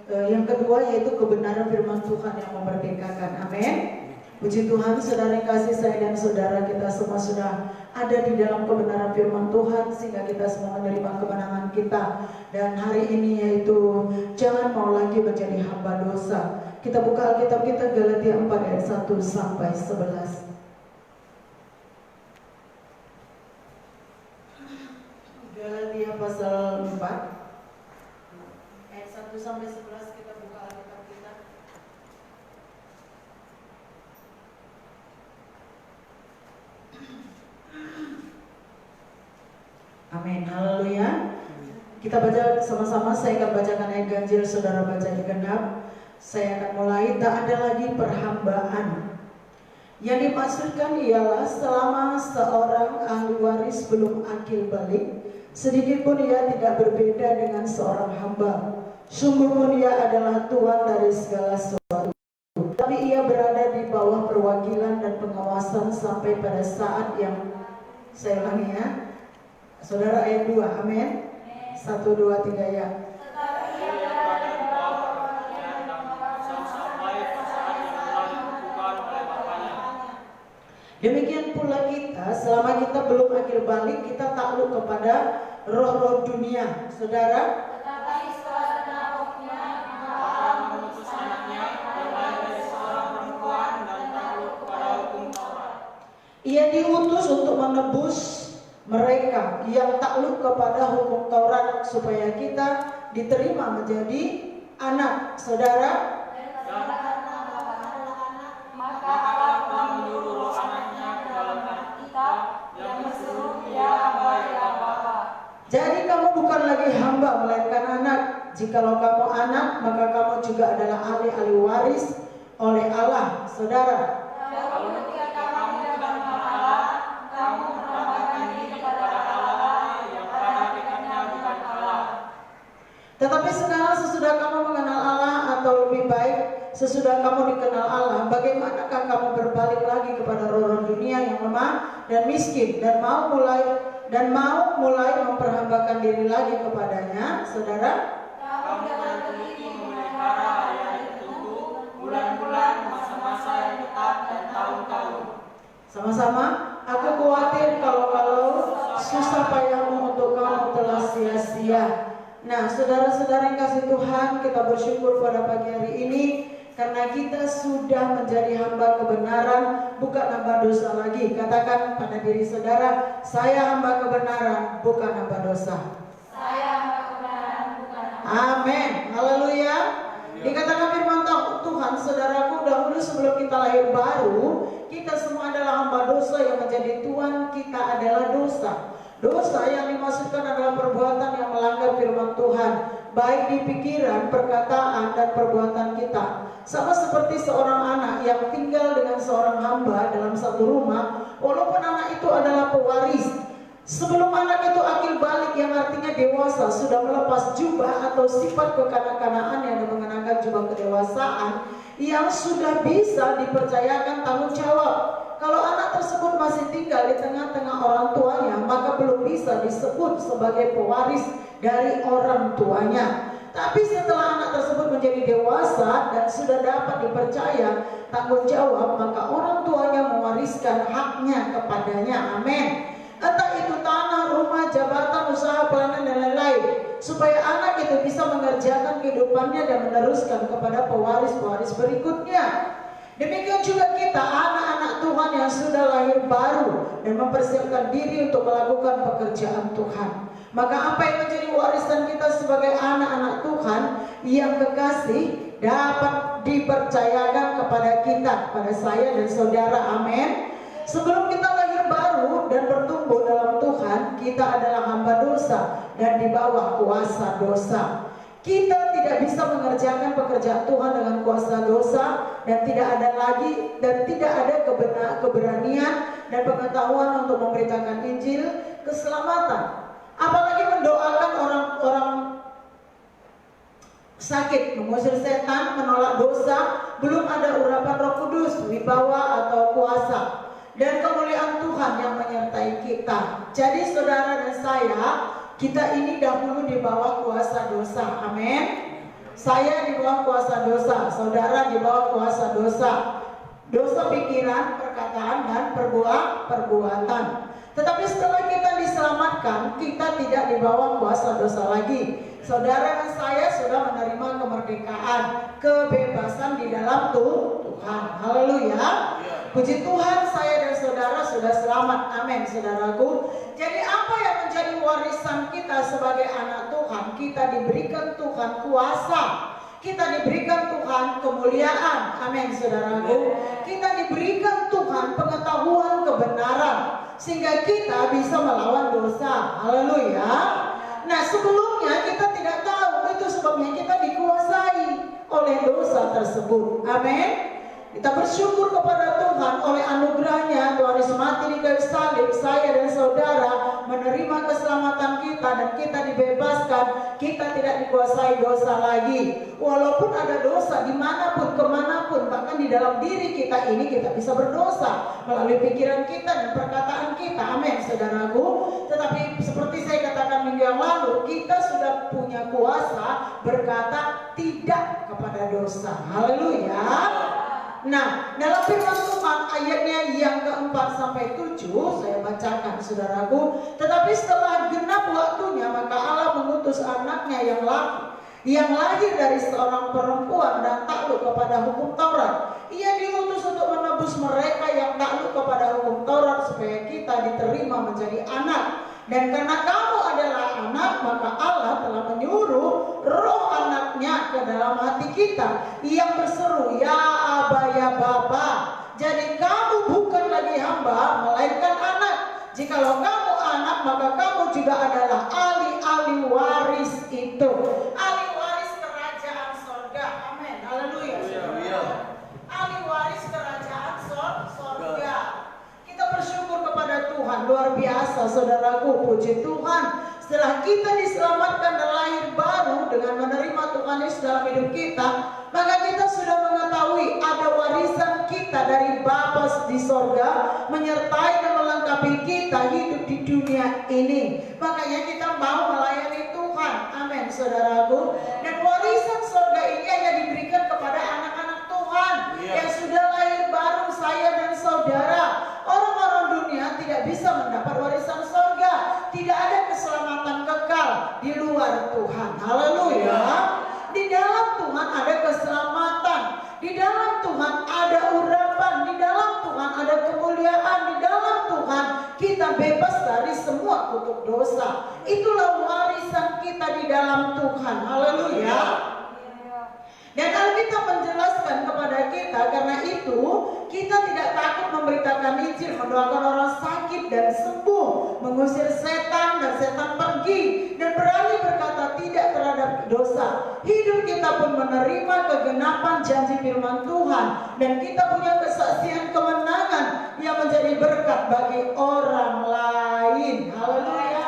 Yang kedua yaitu kebenaran firman Tuhan yang memerdekakan. Amin. Puji Tuhan, saudara yang kasih, saya dan saudara kita semua sudah ada di dalam kebenaran firman Tuhan, sehingga kita semua menerima kemenangan kita. Dan hari ini yaitu jangan mau lagi menjadi hamba dosa. Kita buka Alkitab kita, Galatia 4 ayat 1 sampai 11. Galatia pasal 4 ayat 1 sampai 11, kita buka Alkitab kita. Amin, haleluya. Kita baca sama-sama, saya akan bacakan ayat ganjil, saudara baca ayat genap. Saya akan mulai. Tak ada lagi perhambaan. Yang dimaksudkan ialah selama seorang ahli waris belum akil balik, sedikit pun ia tidak berbeda dengan seorang hamba. Sungguh pun ia adalah tuan dari segala sesuatu, tapi ia berada di bawah perwakilan dan pengawasan sampai pada saat yang, saya ulangi ya, saudara, ayat 2, amin. 1, 2, 3 ya. Demikian pula kita, selama kita belum akhir balik, kita takluk kepada roh-roh dunia, saudara. Tetapi setelah rohnya Allah mengutus anaknya yang lahir dari seorang perempuan dan takluk kepada hukum Taurat. Ia diutus untuk menebus mereka yang takluk kepada hukum Taurat, supaya kita diterima menjadi anak, saudara. Maka Allah telah menyuruh roh anaknya ke dalam hati kita yang berseru, ya Aba, ya Bapa. Jadi kamu bukan lagi hamba melainkan anak. Jikalau kamu anak, maka kamu juga adalah ahli-ahli waris oleh Allah, saudara. Kalau ketika kamu tidak mengenal Allah, kamu mempersembahkan diri kepada Allah yang pada hakikatnya bukan Allah. Tetapi sekarang sesudah kamu mengenal Allah, atau lebih baik sesudah kamu dikenal Allah, bagaimanakah kamu berbalik lagi kepada roh-roh dunia yang lemah dan miskin dan mau mulai memperhambakan diri lagi kepadanya, saudara? Kamu jangan teliti memelihara hari-hari tertentu, bulan-bulan, masa-masa yang tetap, dan tahun-tahun. Sama-sama, aku khawatir kalau susah payahmu untuk kamu telah sia-sia. Nah, saudara-saudara yang kasih Tuhan, kita bersyukur pada pagi hari ini karena kita sudah menjadi hamba kebenaran, bukan hamba dosa lagi. Katakan pada diri saudara, saya hamba kebenaran, bukan hamba dosa. Saya hamba kebenaran, bukan hamba. Amin, haleluya. Dikatakan firman Tuhan, saudaraku, dahulu sebelum kita lahir baru, kita semua adalah hamba dosa, yang menjadi tuan kita adalah dosa. Dosa yang dimaksudkan adalah perbuatan yang melanggar firman Tuhan, baik di pikiran, perkataan, dan perbuatan kita. Sama seperti seorang anak yang tinggal dengan seorang hamba dalam satu rumah, walaupun anak itu adalah pewaris. Sebelum anak itu akil balik, yang artinya dewasa, sudah melepas jubah atau sifat kekanak-kanakan yang mengenakan jubah kedewasaan, yang sudah bisa dipercayakan tanggung jawab. Kalau anak tersebut masih tinggal di tengah-tengah orang tuanya, maka belum bisa disebut sebagai pewaris dari orang tuanya. Tapi setelah anak tersebut menjadi dewasa dan sudah dapat dipercaya tanggung jawab, maka orang tuanya mewariskan haknya kepadanya. Amin. Entah itu tanah, rumah, jabatan, usaha, pelayanan, dan lain-lain, supaya anak itu bisa mengerjakan kehidupannya dan meneruskan kepada pewaris-pewaris berikutnya. Demikian juga kita, anak-anak Tuhan yang sudah lahir baru dan mempersiapkan diri untuk melakukan pekerjaan Tuhan. Maka apa yang menjadi warisan kita sebagai anak-anak Tuhan yang kekasih dapat dipercayakan kepada kita, kepada saya dan saudara. Amin. Sebelum kita lahir baru dan bertumbuh dalam Tuhan, kita adalah hamba dosa dan di bawah kuasa dosa. Kita tidak bisa mengerjakan pekerjaan Tuhan dengan kuasa dosa, dan tidak ada keberanian dan pengetahuan untuk memberitakan Injil keselamatan. Apalagi mendoakan orang-orang sakit, mengusir setan, menolak dosa. Belum ada urapan Roh Kudus, wibawa atau kuasa dan kemuliaan Tuhan yang menyertai kita. Jadi saudara dan saya, kita ini dahulu di bawah kuasa dosa. Amin. Saya di bawah kuasa dosa, saudara di bawah kuasa dosa. Dosa pikiran, perkataan, dan perbuatan. Tetapi setelah kita diselamatkan, kita tidak di bawah kuasa dosa lagi. Saudara dan saya sudah menerima kemerdekaan, kebebasan di dalam Tuhan. Haleluya. Puji Tuhan, saya dan saudara sudah selamat. Amin, saudaraku. Jadi apa yang menjadi warisan kita sebagai anak Tuhan? Kita diberikan Tuhan kuasa. Kita diberikan Tuhan kemuliaan. Amin, saudaraku. Kita diberikan Tuhan pengetahuan kebenaran, sehingga kita bisa melawan dosa. Haleluya. Nah, sebelumnya kita tidak tahu, itu sebabnya kita dikuasai oleh dosa tersebut. Amin. Kita bersyukur kepada Tuhan, oleh anugerahnya Tuhan Yesus mati di kayu salib, saya dan saudara menerima keselamatan kita dan kita dibebaskan. Kita tidak dikuasai dosa lagi. Walaupun ada dosa dimanapun, kemanapun, bahkan di dalam diri kita ini kita bisa berdosa melalui pikiran kita dan perkataan kita. Amin, saudaraku. Tetapi seperti saya katakan minggu yang lalu, kita sudah punya kuasa berkata tidak kepada dosa. Haleluya. Nah, dalam firman Tuhan ayatnya yang keempat sampai 7 saya bacakan, saudaraku. Tetapi setelah genap waktunya, maka Allah mengutus anaknya yang lahir dari seorang perempuan dan takluk kepada hukum Taurat. Ia diutus untuk menebus mereka yang takluk kepada hukum Taurat, supaya kita diterima menjadi anak. Dan karena kamu adalah anak, maka Allah telah menyuruh roh anaknya ke dalam hati kita, yang berseru, ya Aba, ya Bapa. Jadi kamu bukan lagi hamba, melainkan anak. Jikalau kamu anak, maka kamu juga adalah ahli-ahli waris itu, ahli waris kerajaan sorga. Amin, haleluya. Ahli waris kerajaan sorga. Kita bersyukur kepada Tuhan, luar biasa, saudaraku. Puji Tuhan, setelah kita diselamatkan dan lahir baru dengan menerima Tuhan Yesus dalam hidup kita, maka kita sudah mengetahui ada warisan kita dari Bapa di sorga, menyertai dan melengkapi kita hidup di dunia ini. Makanya kita mau melayani Tuhan. Amin, saudaraku. Dan warisan sorga ini hanya diberikan kepada anak-anak Tuhan yang sudah lahir baru, saya dan saudara. Orang-orang dunia tidak bisa mendapat warisan sorga. Tidak ada keselamatan kekal di luar Tuhan. Haleluya. Di dalam Tuhan ada keselamatan. Di dalam Tuhan ada urapan. Di dalam Tuhan ada kemuliaan. Di dalam Tuhan kita bebas dari semua kutuk dosa. Itulah warisan kita di dalam Tuhan. Haleluya. Dan Alkitab menjelaskan kepada kita, karena itu kita tidak takut memberitakan Injil, mendoakan orang sakit dan sembuh, mengusir setan dan setan pergi, dan berani berkata tidak terhadap dosa. Hidup kita pun menerima kegenapan janji firman Tuhan, dan kita punya kesaksian kemenangan yang menjadi berkat bagi orang lain. Haleluya.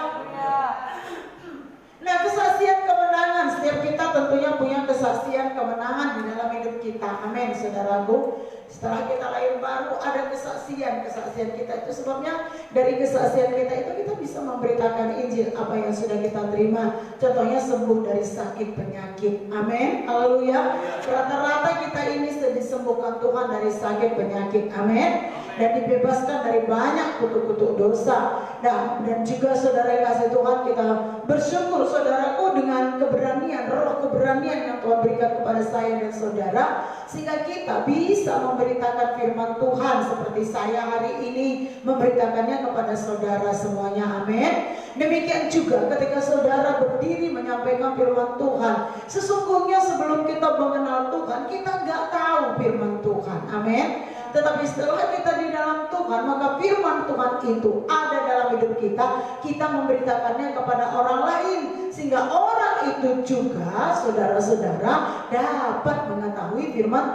Nah, kesaksian kemenangan, setiap kita tentunya punya kesaksian kemenangan di dalam hidup kita. Amin, saudaraku. Setelah kita lahir baru ada kesaksian kita itu, sebabnya dari kesaksian kita itu kita bisa memberitakan Injil apa yang sudah kita terima. Contohnya sembuh dari sakit penyakit. Amin, haleluya. Rata-rata kita ini disembuhkan Tuhan dari sakit penyakit. Amin. Dan dibebaskan dari banyak kutuk-kutuk dosa. Dan juga saudara yang kasih Tuhan, kita bersyukur saudaraku dengan keberanian, roh keberanian yang Tuhan berikan kepada saya dan saudara, sehingga kita bisa memberitakan firman Tuhan seperti saya hari ini memberitakannya kepada saudara semuanya. Amin. Demikian juga ketika saudara berdiri menyampaikan firman Tuhan, sesungguhnya sebelum kita mengenal Tuhan, kita nggak tahu firman Tuhan. Amin. Tetapi setelah kita di dalam Tuhan, maka firman Tuhan itu ada dalam hidup kita. Kita memberitakannya kepada orang lain, sehingga orang itu juga, saudara-saudara, dapat mengetahui firman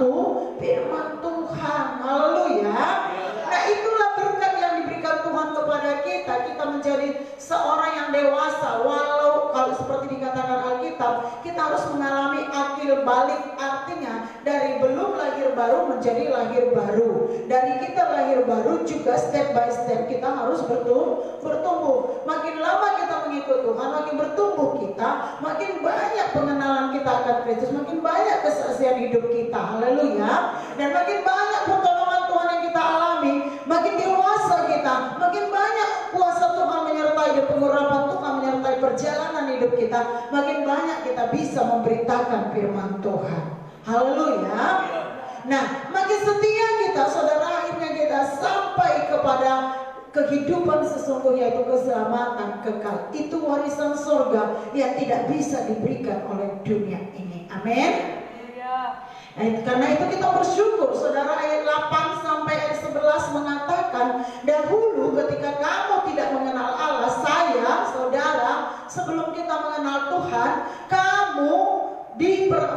Tuhan. Haleluya. Nah, itulah berkat yang diberikan Tuhan kepada kita. Kita menjadi seorang yang dewasa. Walau kalau seperti dikatakan Alkitab, kita harus mengalami akil balik, artinya dari belum lahir baru menjadi lahir baru. Dari kita lahir baru juga step by step kita harus bertumbuh. Makin lama kita mengikut Tuhan, makin bertumbuh kita, makin banyak pengenalan kita akan Kristus, makin banyak kesaksian hidup kita. Haleluya. Dan makin banyak pertolongan Tuhan yang kita alami, makin dewasa kita, makin banyak kuasa Tuhan menyertai dan pengurapan Tuhan menyertai perjalanan hidup kita, makin banyak kita bisa memberitakan firman Tuhan. Haleluya. Nah, makin setia kita, saudara, akhirnya kita sampai kepada kehidupan sesungguhnya, itu keselamatan kekal. Itu warisan surga yang tidak bisa diberikan oleh dunia ini. Amin. Karena itu kita bersyukur, saudara. Ayat 8 sampai ayat 11 mengatakan, dahulu ketika kamu tidak mengenal Allah, saya, saudara, sebelum kita mengenal Tuhan, kamu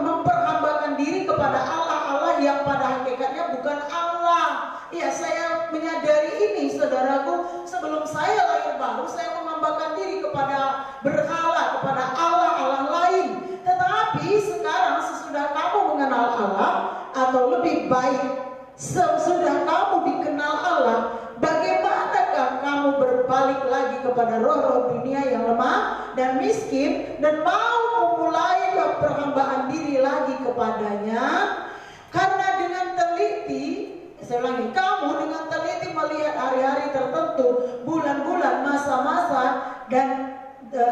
memperhambakan diri kepada Allah yang pada hakikatnya bukan Allah. Ya, saya menyadari ini, saudaraku. Sebelum saya lahir baru, saya menghambakan diri kepada berhala, kepada Allah lain. Tetapi sekarang sesudah kamu mengenal Allah, atau lebih baik sesudah kamu dikenal Allah, bagaimanakah kamu berbalik lagi kepada roh-roh dunia yang lemah dan miskin, dan mau memulai perhambaan diri lagi kepadanya? Karena dengan teliti, saya ulangi, kamu dengan teliti melihat hari-hari tertentu, bulan-bulan, masa-masa, dan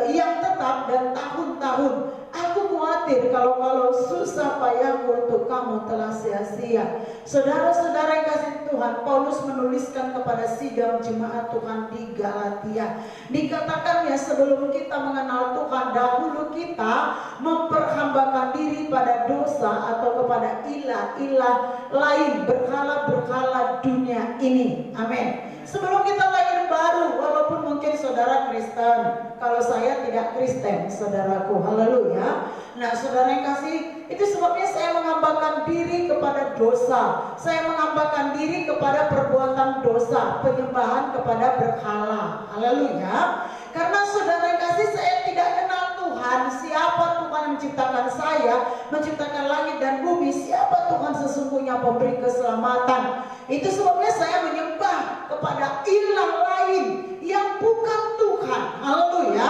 yang tetap, dan tahun-tahun. Aku khawatir kalau susah payahku untuk kamu telah sia-sia. Saudara-saudara yang kasih Tuhan, Paulus menuliskan kepada sidang jemaat Tuhan di Galatia. Dikatakannya, sebelum kita mengenal Tuhan, dahulu kita memperhambakan diri pada dosa atau kepada ilah-ilah lain, berhala-berhala dunia ini. Amin. Sebelum kita lahir baru, walaupun mungkin saudara Kristen, kalau saya tidak Kristen, saudaraku, haleluya. Nah, saudara yang kasih, itu sebabnya saya menghambakan diri kepada dosa. Saya menghambakan diri kepada perbuatan dosa, penyembahan kepada berhala. Haleluya. Karena saudara yang kasih, saya tidak kenal Tuhan. Siapa Tuhan yang menciptakan saya, menciptakan langit dan bumi? Siapa Tuhan sesungguhnya pemberi keselamatan? Itu sebabnya saya menyembah kepada ilah lain yang bukan Tuhan. Haleluya.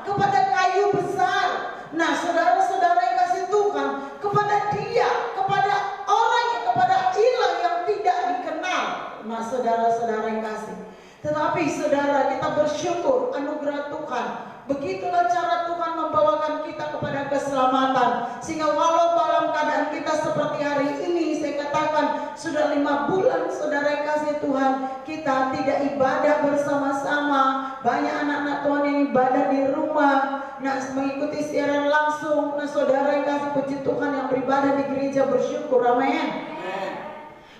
Kepada kayu besar. Nah, saudara-saudara yang kasih Tuhan, kepada dia, kepada orang yang, kepada ilah yang tidak dikenal. Nah, saudara-saudara yang kasih, tetapi saudara, kita bersyukur anugerah Tuhan. Begitulah cara Tuhan membawakan kita kepada keselamatan. Sehingga walau dalam keadaan kita seperti hari ini, saya katakan sudah 5 bulan, saudara yang kasih Tuhan, kita tidak ibadah bersama-sama. Banyak anak-anak Tuhan yang ibadah di rumah, nah mengikuti siaran langsung. Nah, saudara yang kasih, puji Tuhan, yang beribadah di gereja bersyukur. Amin.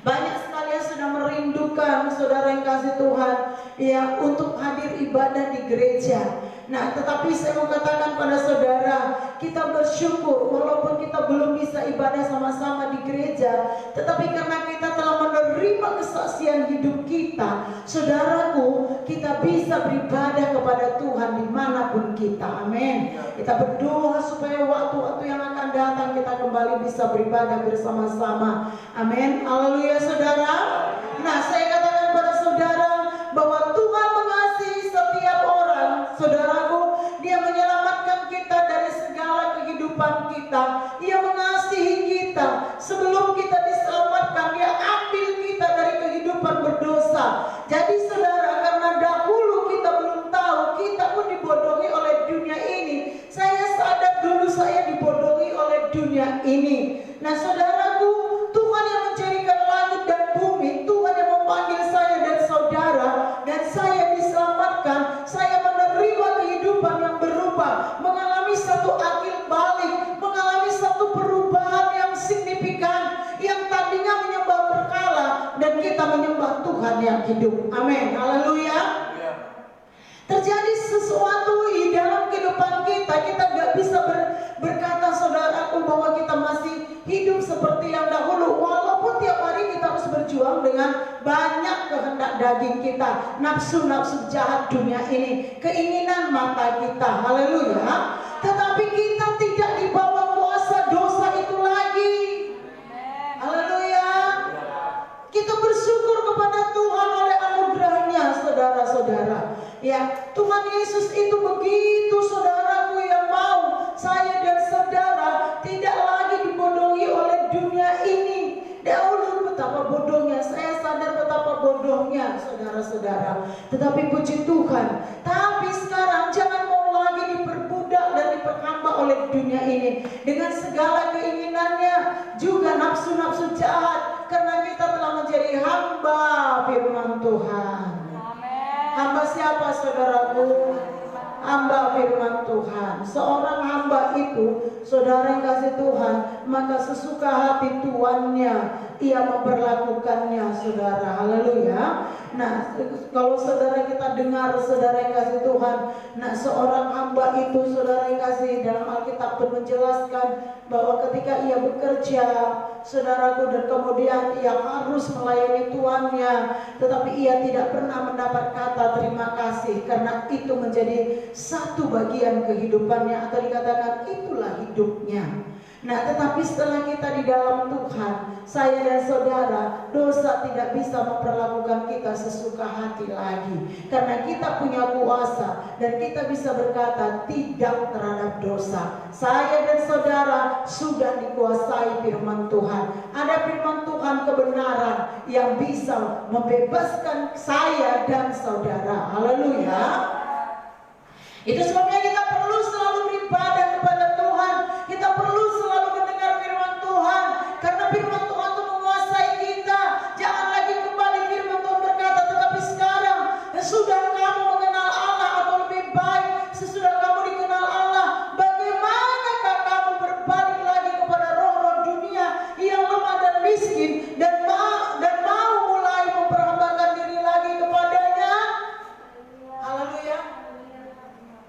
Banyak sekali yang sudah merindukan, saudara yang kasih Tuhan, ya, untuk hadir ibadah di gereja. Nah, tetapi saya mau katakan pada saudara, kita bersyukur walaupun kita belum bisa ibadah sama-sama di gereja, tetapi karena kita telah menerima kesaksian hidup kita, saudaraku, kita bisa beribadah kepada Tuhan dimanapun kita. Amin. Kita berdoa supaya waktu-waktu yang akan datang kita kembali bisa beribadah bersama-sama. Amin. Haleluya, saudara. Nah, saya katakan pada saudara bahwa Tuhan mengasihi setiap orang. Saudaraku, Dia menyelamatkan kita dari segala kehidupan kita. Dia mengasihi kita. Sebelum kita diselamatkan, Dia ambil kita dari kehidupan berdosa. Jadi saudara, karena dahulu kita belum tahu, kita pun dibodohi oleh dunia ini. Saya sadar dulu saya dibodohi oleh dunia ini. Nah, saudaraku, Tuhan yang menjadikan langit dan bumi, Tuhan yang memanggil saya dan saudara, dan saya diselamatkan. Saya menerima kehidupan yang berubah, mengalami satu akil balik, mengalami satu perubahan yang signifikan. Yang tadinya menyembah berhala, dan kita menyembah Tuhan yang hidup. Amin. Haleluya. Terjadi sesuatu di dalam kehidupan kita. Kita gak bisa berkata, saudaraku, bahwa kita masih hidup seperti yang dahulu. Walaupun tiap hari kita harus berjuang dengan banyak kehendak daging kita, nafsu-nafsu jahat dunia ini, keinginan mata kita. Haleluya. Tetapi kita tidak dibawa kuasa dosa itu lagi. Haleluya. Ya, Tuhan Yesus itu begitu saudaraku yang mau saya dan saudara tidak lagi dibodohi oleh dunia ini. Dahulu betapa bodohnya, saya sadar betapa bodohnya saudara-saudara. Tetapi puji Tuhan, tapi sekarang jangan mau lagi diperbudak dan diperhamba oleh dunia ini dengan segala keinginannya, juga nafsu-nafsu jahat, karena kita telah menjadi hamba firman Tuhan. Hamba siapa saudaraku? Hamba firman Tuhan. Seorang hamba itu, saudara yang kasih Tuhan, maka sesuka hati tuannya ia memperlakukannya, saudara. Haleluya. Nah, kalau saudara kita dengar, saudara yang kasih Tuhan, nah seorang hamba itu, saudara yang kasih, dalam Alkitab pun menjelaskan bahwa ketika ia bekerja, saudaraku, dan kemudian ia harus melayani tuannya, tetapi ia tidak pernah mendapat kata terima kasih, karena itu menjadi satu bagian kehidupannya, atau dikatakan itulah hidupnya. Nah, tetapi setelah kita di dalam Tuhan, saya dan saudara, dosa tidak bisa memperlakukan kita sesuka hati lagi, karena kita punya kuasa dan kita bisa berkata tidak terhadap dosa. Saya dan saudara sudah dikuasai firman Tuhan. Ada firman Tuhan kebenaran yang bisa membebaskan saya dan saudara. Haleluya. Itu sebabnya kita perlu selalu beribadah kepada Tuhan. Kita perlu selalu mendengar firman Tuhan, karena firman Tuhan itu menguasai kita. Jangan lagi kembali firman Tuhan berkata, tetapi sekarang sudah kamu mengenal Allah, atau lebih baik sesudah kamu dikenal Allah, bagaimanakah kamu berbalik lagi kepada roh-roh dunia yang lemah dan miskin, dan mau mulai memperhambakan diri lagi kepadanya. Haleluya.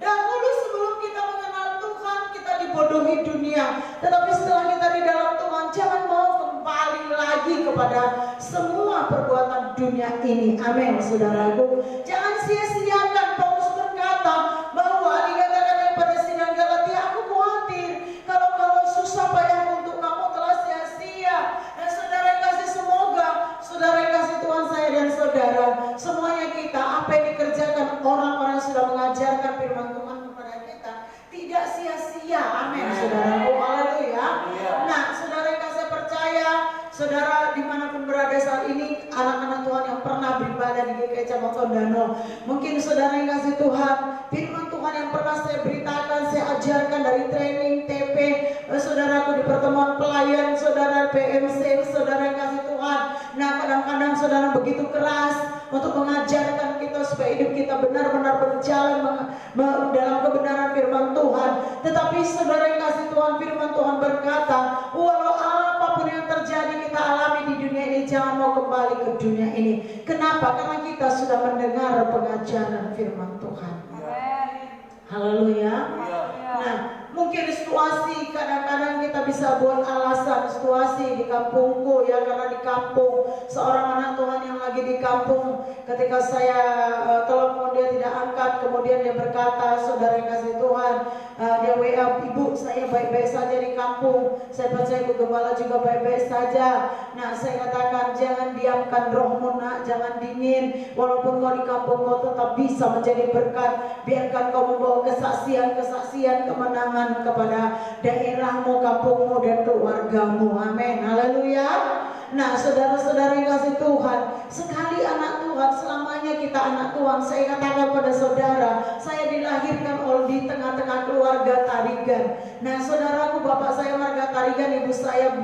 Dahulu sebelum kita mengenal Tuhan, kita dibodohi dunia. Tetapi setelah kita di dalam Tuhan, jangan mau kembali lagi kepada semua perbuatan dunia ini. Amin, saudaraku. Jangan sia-siakan. Paulus berkata bahwa dikatakan pada sidang Galatia, aku khawatir kalau susah payah untuk kamu telah sia-sia. Dan saudara yang kasih, semoga saudara yang kasih Tuhan, saya dan saudara, semuanya kita, apa yang dikerjakan orang-orang yang sudah mengajarkan firman Tuhan kepada kita, tidak sia-sia. Amin, saudaraku. Haleluya. Nah, saudara yang kasih percaya, saudara dimanapun berada saat ini, anak-anak Tuhan yang pernah beribadah di GKI Cabang Tondano, mungkin saudara yang kasih Tuhan, firman Tuhan yang pernah saya beritakan, saya ajarkan dari training TP, saudaraku, di pertemuan pelayan, saudara PMC, saudara yang kasih Tuhan. Nah, kadang-kadang saudara begitu keras untuk mengajarkan kita supaya hidup kita benar-benar berjalan dalam kebenaran firman Tuhan. Tetapi saudara yang kasih Tuhan, firman Tuhan berkata, walau apapun yang terjadi kita alami di dunia ini, jangan mau kembali ke dunia ini. Kenapa? Karena kita sudah mendengar pengajaran firman Tuhan. Haleluya. Nah, mungkin situasi kadang-kadang kita bisa buat alasan, situasi di kampungku, ya, karena di kampung seorang anak Tuhan yang lagi di kampung, ketika saya telepon dia tidak angkat, kemudian dia berkata, saudara yang kasih Tuhan, dia WA, ibu saya baik-baik saja di kampung, saya percaya ibu gembala juga baik-baik saja. Nah, saya katakan, jangan diamkan rohmu, nak, jangan dingin, walaupun kau di kampung kau tetap bisa menjadi berkat. Biarkan kau membawa kesaksian kemenangan kepada daerahmu, kampungmu, dan keluargamu. Amin. Haleluya. Nah, saudara-saudara yang kasih Tuhan, sekali anak Tuhan, selamanya kita anak Tuhan. Saya katakan pada saudara, saya dilahirkan di tengah-tengah keluarga Tarigan. Nah, saudaraku, bapak saya marga Tarigan, ibu saya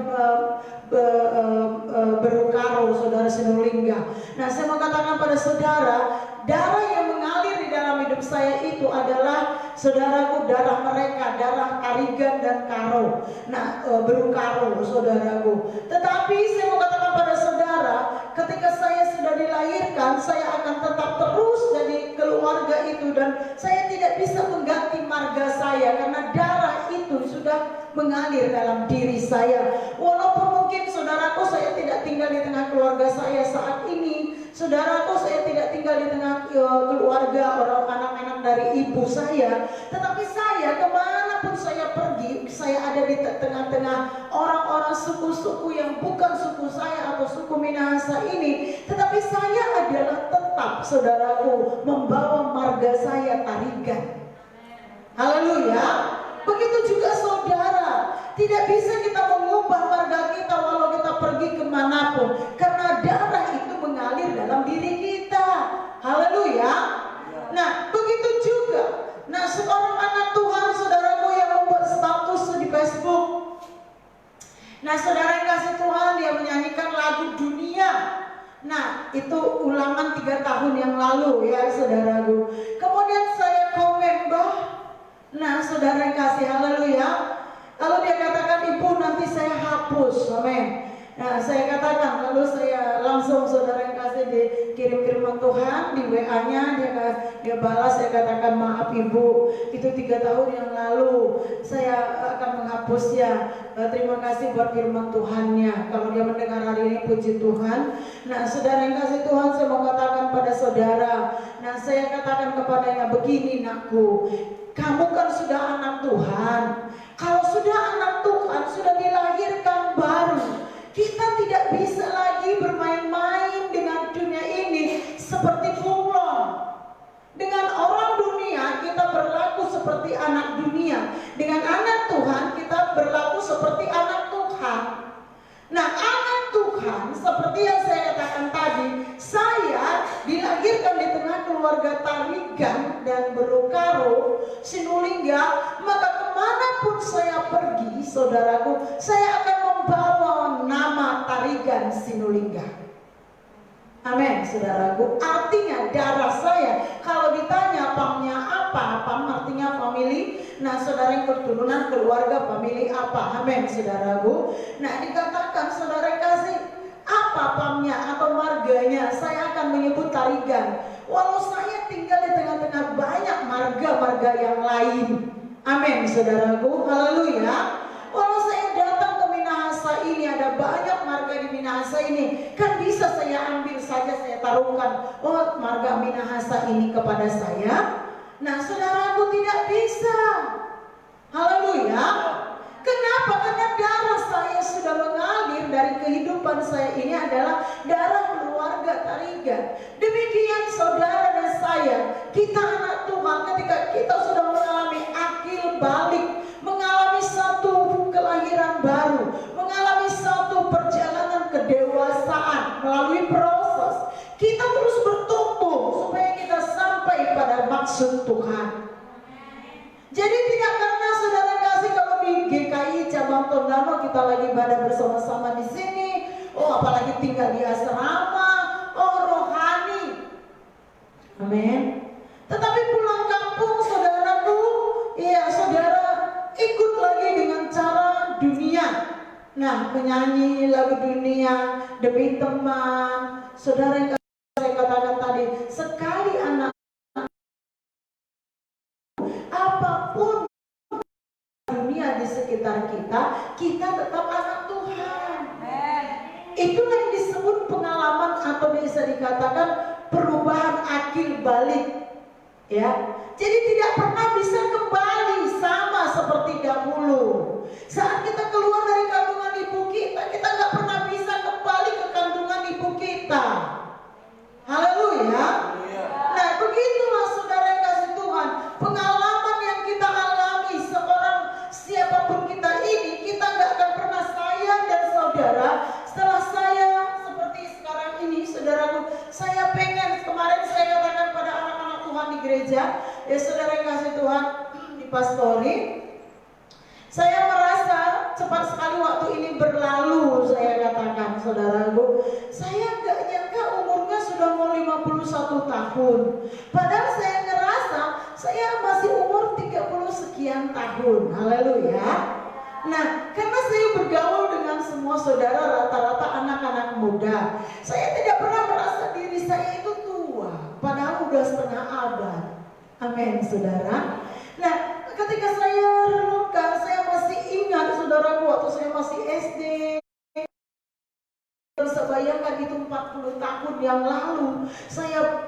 Berukaro, saudara Sinulingga. Nah, saya mau katakan pada saudara, darah yang mengalir di dalam hidup saya itu adalah, saudaraku, darah mereka, darah Tarigan dan Karo. Nah, Berukaro, saudaraku. Tetapi saya mau katakan pada saudara, ketika saya sudah dilahirkan, saya akan tetap terus jadi keluarga itu, dan saya tidak bisa mengganti marga saya karena darah itu sudah mengalir dalam diri saya. Walaupun mungkin saudaraku, saya tidak tinggal di tengah keluarga saya saat ini, saudaraku, saya tidak tinggal di tengah keluarga orang anak-anak dari ibu saya, tetapi saya kemanapun saya pergi, saya ada di tengah-tengah orang-orang suku-suku yang bukan suku saya atau suku Minahasa ini, tetapi saya adalah tetap tetap saudaraku membawa marga saya tarigan. Haleluya. Begitu juga saudara, tidak bisa kita mengubah marga kita walau kita pergi kemanapun, karena darah itu mengalir dalam diri kita. Haleluya. Nah, begitu juga. Nah, seorang anak Tuhan saudaraku yang membuat status di Facebook. Nah, saudara yang kasih Tuhan, dia menyanyikan lagu dunia. Nah, itu ulangan 3 tahun yang lalu ya saudaraku. Kemudian saya komen, nah saudara yang kasih, haleluya. Lalu dia katakan, ibu nanti saya hapus, amin. Nah saya katakan, lalu saya langsung saudara yang kasih dikirim firman Tuhan di WA-nya, dia balas, saya katakan maaf ibu, itu 3 tahun yang lalu, saya akan menghapusnya. Terima kasih buat firman Tuhannya. Kalau dia mendengar hari ini, puji Tuhan. Nah saudara yang kasih Tuhan, saya mau katakan pada saudara, nah saya katakan kepadanya begini, nakku, kamu kan sudah anak Tuhan. Kalau sudah anak Tuhan, sudah dilahirkan baru, kita tidak bisa lagi bermain-main dengan dunia ini seperti bunglon. Dengan orang dunia kita berlaku seperti anak dunia. Dengan anak Tuhan kita berlaku seperti anak Tuhan. Nah, anak Tuhan seperti yang saya katakan tadi, saya dilahirkan di tengah keluarga tarigan dan berukaro Sinulingga, maka kemanapun saya pergi, saudaraku, saya akan membawa nama tarigan Sinulingga. Amin, saudaraku. Artinya darah saya, kalau ditanya pamnya apa, pam artinya family. Nah, saudara yang keturunan keluarga family apa? Amin, saudaraku. Nah, dikatakan saudara kasih apa pamnya atau marganya, saya akan menyebut tarigan. Walau saya tinggal di tengah-tengah banyak marga-marga yang lain. Amin, saudaraku. Haleluya. Walau saya datang ke Minahasa ini, ada banyak marga di Minahasa ini, kan bisa saya ambil saja, saya taruhkan, oh marga Minahasa ini kepada saya. Nah, saudaraku, tidak bisa. Haleluya. Kenapa? Karena darah saya sudah mengalir dari kehidupan saya ini adalah darah keluarga tarigan. Demikian saudara dan saya, kita anak Tuhan, ketika kita sudah mengalami akil balik, mengalami satu kelahiran baru, mengalami satu perjalanan kedewasaan melalui proses, kita terus bertumbuh supaya kita sampai pada maksud Tuhan. Jadi tidak karena saudara kasih kalau di GKI cabang Tondano kita lagi ibadah bersama-sama di sini, oh apalagi tinggal di asrama, oh rohani. Amin. Tetapi pulang kampung saudaraku, iya saudara ikut lagi dengan cara dunia. Nah, menyanyi lagu dunia demi teman. Saudara yang saya katakan tadi, sekali anak apapun dunia di sekitar kita, kita tetap anak Tuhan. Itulah yang disebut pengalaman atau bisa dikatakan perubahan akil balik. Ya, jadi tidak pernah bisa kembali sama seperti dahulu. Saat kita keluar dari kandungan ibu kita nggak pernah bisa kembali ke kandungan ibu kita. Haleluya. Nah, begitulah saudara yang kasih Tuhan, pengalaman yang kita alami seorang siapapun kita ini, kita nggak akan pernah, saya dan saudara, setelah saya seperti sekarang ini, saudaraku, saya pengen, kemarin saya katakan pada anak-anak Tuhan di gereja, ya saudara yang kasih Tuhan, di pastori, saya merasa cepat sekali waktu ini berlalu. Saya katakan saudaraku, saya nggak nyangka umurnya sudah mau 51 tahun. Padahal saya ngerasa saya masih umur 30 sekian tahun. Haleluya. Nah, karena saya bergaul dengan semua saudara rata-rata anak-anak muda, saya tidak pernah merasa diri saya itu tua. Padahal udah setengah abad. Amin, saudara. Nah, ketika saya renungkan, saya masih ingat saudaraku waktu saya masih SD. Bisa bayangkan itu 40 tahun yang lalu. Saya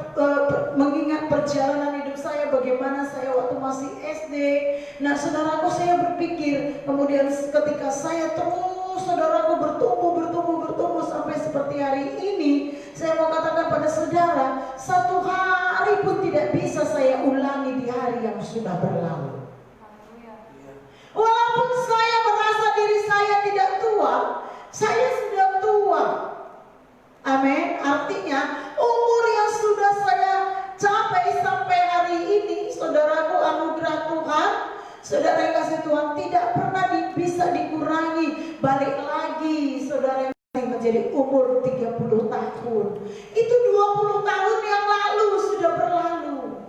mengingat perjalanan hidup saya, bagaimana saya waktu masih SD. Nah, saudaraku, saya berpikir, kemudian ketika saya terus saudaraku bertumbuh sampai seperti hari ini, saya mau katakan pada saudara, satu sudah berlalu. Walaupun saya merasa diri saya tidak tua, saya sudah tua. Amin. Artinya umur yang sudah saya capai sampai hari ini, saudaraku, anugerah Tuhan, saudara yang kasih Tuhan, tidak pernah bisa dikurangi. Balik lagi saudara yang menjadi umur 30 tahun. Itu 20 tahun yang lalu sudah berlalu.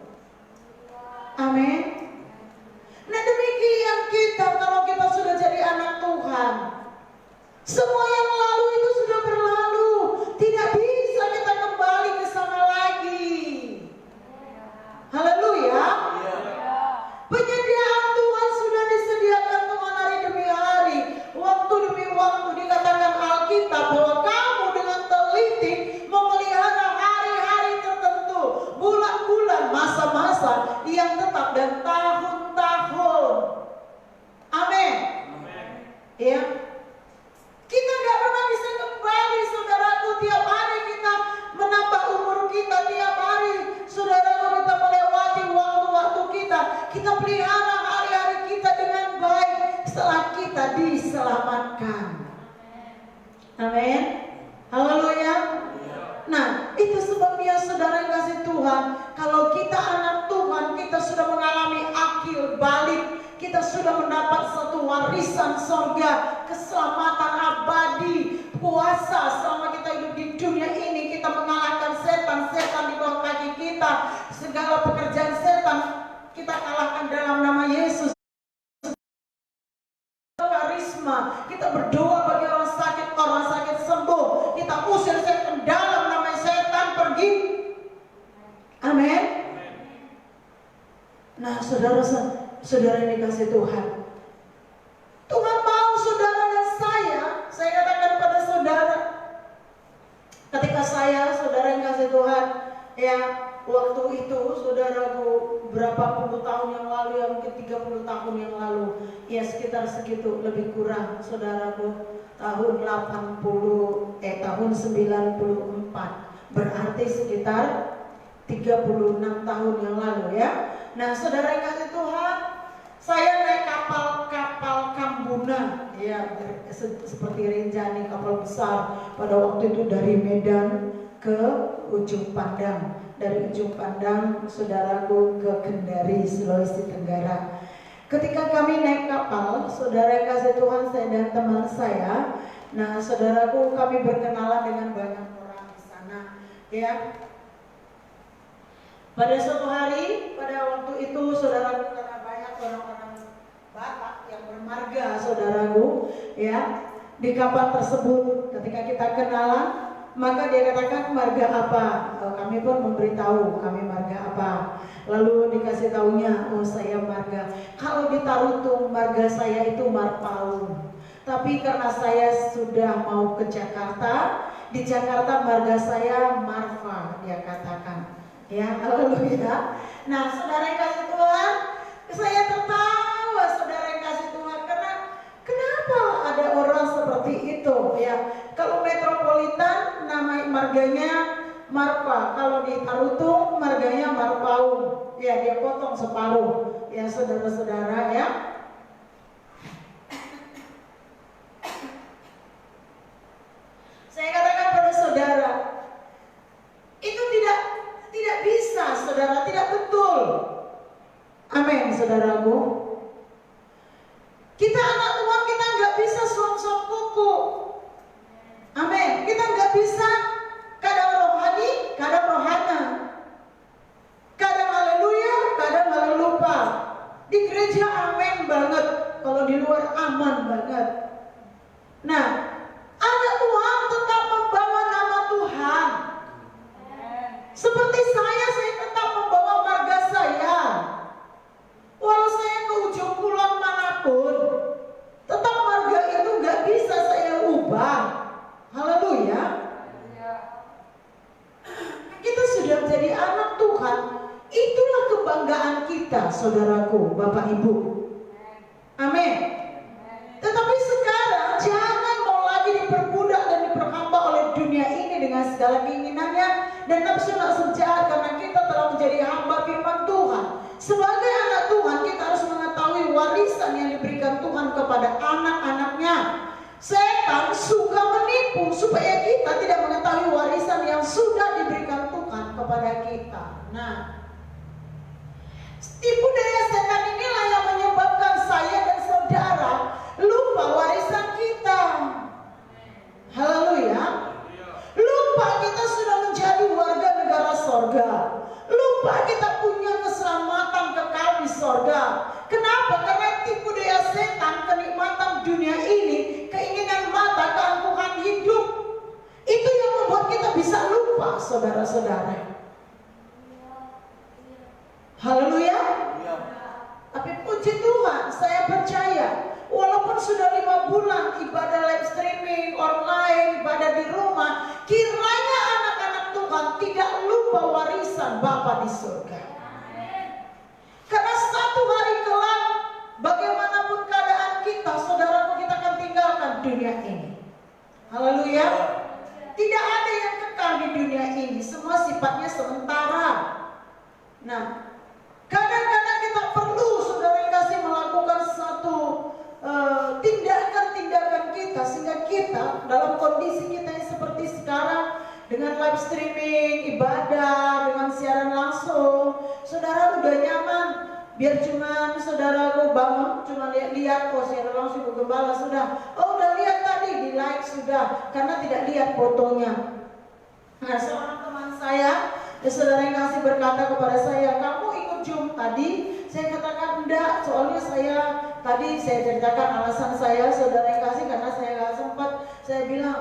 Amin. Nah demikian kita, kalau kita sudah jadi anak Tuhan, semua yang lalu itu sudah berlalu. Tidak bisa kita kembali ke sana lagi. Haleluya. Penyediaan Tuhan sudah disediakan Tuhan hari demi hari, waktu demi waktu. Dikatakan Alkitab bahwa kamu dengan teliti memelihara hari-hari tertentu, bulan-bulan, masa-masa yang tetap, dan tahun-tahun. Amin. Ya. Kita nggak pernah bisa kembali, saudaraku. Tiap hari kita menambah umur kita, tiap hari saudaraku kita melewati waktu-waktu kita. Kita pelihara hari-hari kita dengan baik setelah kita diselamatkan. Amin. Haleluya. Nah, itu sebabnya saudara yang kasih Tuhan, kalau kita anak Tuhan, kita sudah mengalami akhir balik. Kita sudah mendapat satu warisan sorga, keselamatan abadi, puasa selama kita hidup di dunia ini. Kita mengalahkan setan-setan di bawah kaki kita. Segala pekerjaan setan kita kalahkan dalam nama Yesus. Karisma, kita berdoa bagi orang sakit sembuh. Kita usir setan dalam nama setan, pergi. Amin. Nah, saudara yang dikasih Tuhan, Tuhan mau saudara dan saya katakan pada saudara, ketika saudara yang kasih Tuhan, ya waktu itu saudaraku berapa puluh tahun yang lalu, ya mungkin 30 tahun yang lalu, ya sekitar segitu lebih kurang saudaraku, tahun 94, berarti sekitar 36 tahun yang lalu ya. Nah saudara yang kasih Tuhan, saya naik kapal Kambuna ya, seperti Rinjani, kapal besar pada waktu itu dari Medan ke Ujung Pandang, dari Ujung Pandang saudaraku ke Kendari, Sulawesi Tenggara. Ketika kami naik kapal, saudara yang kasih Tuhan, saya dan teman saya, nah saudaraku, kami berkenalan dengan banyak orang di sana ya. Pada suatu hari, pada waktu itu saudaraku, karena banyak orang-orang Batak yang bermarga saudaraku ya, di kapal tersebut ketika kita kenalan, maka dia katakan marga apa, kami pun memberitahu kami marga apa. Lalu dikasih taunya, oh saya marga, kalau di Tarutung marga saya itu Marpaung, tapi karena saya sudah mau ke Jakarta, di Jakarta marga saya Marfa, dia katakan. Ya, haleluya. Nah, saudara yang kasih Tuhan, saya tertawa saudara yang kasih Tuhan, karena kenapa ada orang seperti itu ya. Kalau metropolitan nama marganya Marpa, kalau di Tarutung marganya Marpaung. Ya, dia potong separuh. Ya, saudara-saudara ya. Saya katakan pada saudara, itu tidak bisa, saudara, tidak betul. Amin, saudaraku. Kita anak Tuhan, kita nggak bisa suam-suam kuku. Amin. Kita nggak bisa kadang rohani, kadang rohana. Kadang haleluya, kadang halelupa. Di gereja amin banget, kalau di luar aman banget. Nah, anak Tuhan tetap membawa nama Tuhan. Seperti saya tetap membawa marga saya. Walau saya ke ujung kulon manapun, tetap marga itu gak bisa saya ubah. Haleluya. Kita sudah menjadi anak Tuhan. Itulah kebanggaan kita, saudaraku, Bapak Ibu. Amin. Tetapi sekarang jangan mau lagi diperbudak dan diperhamba oleh dunia ini dengan segala keinginannya dan nafsu-nafsu jahat, karena kita telah menjadi hamba firman Tuhan. Sebagai anak Tuhan kepada anak-anaknya. Setan suka menipu supaya kita tidak mengetahui warisan yang sudah diberikan Tuhan kepada kita. Nah, tipu daya setan inilah yang menyebabkan saya dan saudara lupa warisan kita. Haleluya. Lupa kita sudah menjadi warga negara sorga. Lupa kita punya keselamatan kekal di sorga. Kenapa? Karena tipu daya setan, kenikmatan dunia ini, keinginan mata, keangkuhan hidup, itu yang membuat kita bisa lupa, saudara-saudara. Haleluya. Tapi puji Tuhan, saya percaya walaupun sudah 5 bulan ibadah live streaming, online, ibadah di rumah, kiranya anak-anak Tuhan tidak lupa warisan Bapa di surga. Karena satu hari kelak, bagaimanapun keadaan kita, saudaraku, kita akan tinggalkan dunia ini. Haleluya. Tidak ada yang kekal di dunia ini, semua sifatnya sementara. Nah, kadang-kadang kita perlu, saudara yang kasih, melakukan satu tindakan-tindakan kita sehingga kita dalam kondisi kita yang seperti sekarang, dengan live streaming, ibadah, dengan siaran langsung, saudara udah nyaman. Biar cuman saudaraku bangun, cuma lihat oh siaran langsung ke gembala sudah. Oh udah lihat tadi, di like sudah, karena tidak lihat fotonya. Nah, seorang teman saya, saudara yang kasih, berkata kepada saya, kamu ikut Zoom tadi? Saya katakan enggak, soalnya tadi saya ceritakan alasan saya, saudara yang kasih, karena saya gak sempat. Saya bilang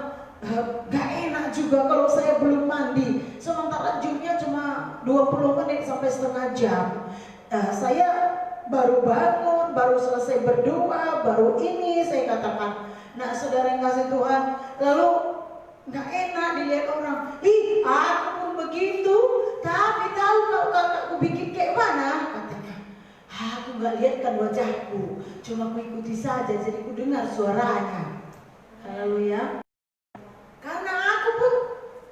gak enak juga kalau saya belum mandi, sementara Zoomnya cuma 20 menit sampai setengah jam. Saya baru bangun, baru selesai berdoa, baru ini saya katakan. Nah, saudara yang kasih Tuhan, lalu gak enak dilihat orang. Ih, aku pun begitu, tapi tahu kalau kakakku bikin kayak mana? Katanya, aku gak lihatkan wajahku, cuma aku ikuti saja, jadi aku dengar suaranya. Haleluya. Karena aku pun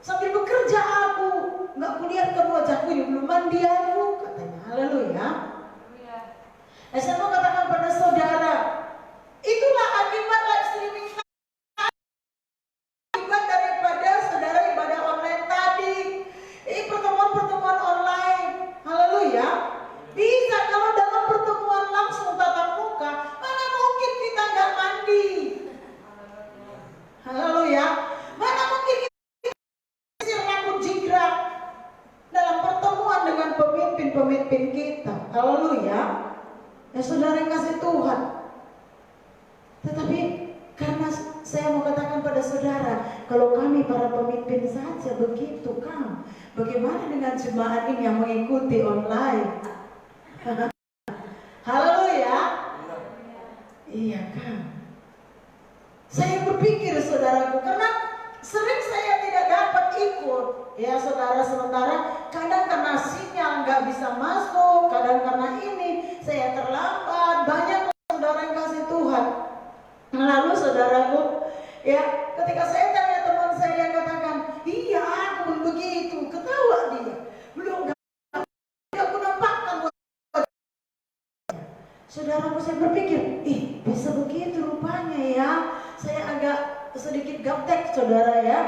sambil bekerja, aku gak kulihatkan wajahku, ini belum mandi aku, katanya. Haleluya. Saya mau katakan pada saudara, itulah akibat live streaming daripada saudara ibadah online tadi. Ini pertemuan-pertemuan online. Haleluya. Bisa kalau dalam pertemuan langsung tatap muka, mana mungkin kita nggak mandi. Haleluya. Mana mungkin kita rambut jingkrak dalam pertemuan dengan pemimpin-pemimpin kita. Haleluya. Ya saudara yang kasih Tuhan. Tetapi karena saya mau katakan pada saudara, kalau kami para pemimpin saja begitu, Kang, bagaimana dengan jemaat ini yang mengikuti online? Haleluya. Iya, Kang. Saya berpikir, saudaraku, karena sering saya tidak dapat ikut, ya saudara, sementara kadang karena sinyal nggak bisa masuk, kadang karena ini saya terlambat, banyak saudara yang kasih Tuhan. Lalu saudaraku, ya ketika saya tanya teman saya, dia katakan, iya aku pun begitu, ketawa dia, belum aku nampakkan. Saudaraku, saya berpikir, bisa begitu rupanya ya. Saya agak sedikit gaptek, saudara ya.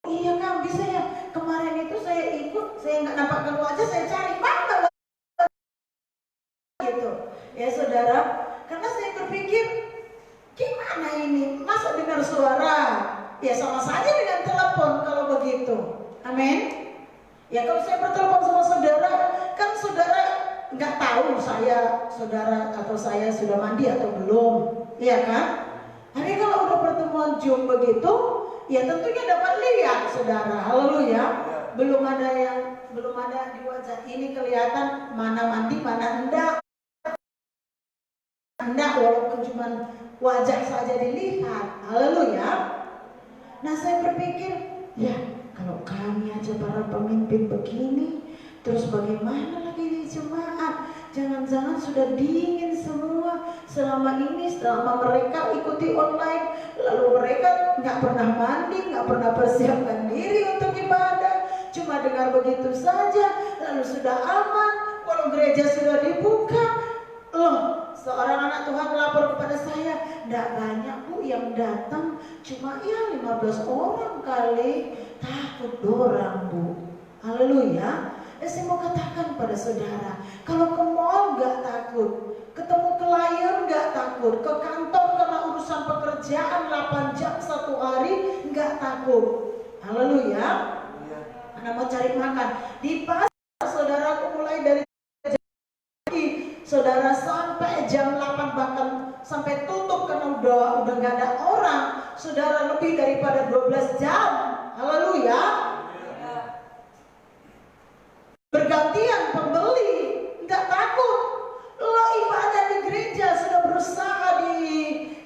Iya Kang, bisa ya. Kemarin itu saya ikut, saya nggak nampakkan wajah, saya cari mana gitu. Ya saudara, karena saya berpikir, gimana ini? Masa dengar suara? Ya sama saja dengan telepon kalau begitu. Amin. Ya kalau saya bertelepon sama saudara, kan saudara nggak tahu saudara atau saya sudah mandi atau belum, iya kan? Tapi kalau udah pertemuan Zoom begitu, ya tentunya dapat lihat saudara. Haleluya. Belum ada di wajah ini kelihatan mana mandi mana enggak, walaupun cuma wajah saja dilihat. Haleluya. Nah saya berpikir, ya kalau kami aja para pemimpin begini, terus bagaimana lagi di jemaat? Jangan-jangan sudah dingin semua selama ini, selama mereka ikuti online, lalu mereka nggak pernah mandi, nggak pernah persiapkan diri untuk ibadah, cuma dengar begitu saja, lalu sudah aman, walau gereja sudah dibuka. Loh, seorang anak Tuhan melapor kepada saya, "Nggak banyak Bu yang datang, cuma ya 15 orang kali." Takut dorang Bu. Haleluya. Saya mau katakan pada saudara, kalau ke mall nggak takut, ketemu klien nggak takut, ke kantor karena urusan pekerjaan 8 jam satu hari nggak takut. Haleluya. Anda mau cari makan di pasar, saudara, mulai dari saudara sampai jam 8, bahkan sampai tutup karena udah nggak ada orang, saudara, lebih daripada 12 jam. Haleluya. Bergantian pembeli, nggak takut. Lo ibadah di gereja sudah berusaha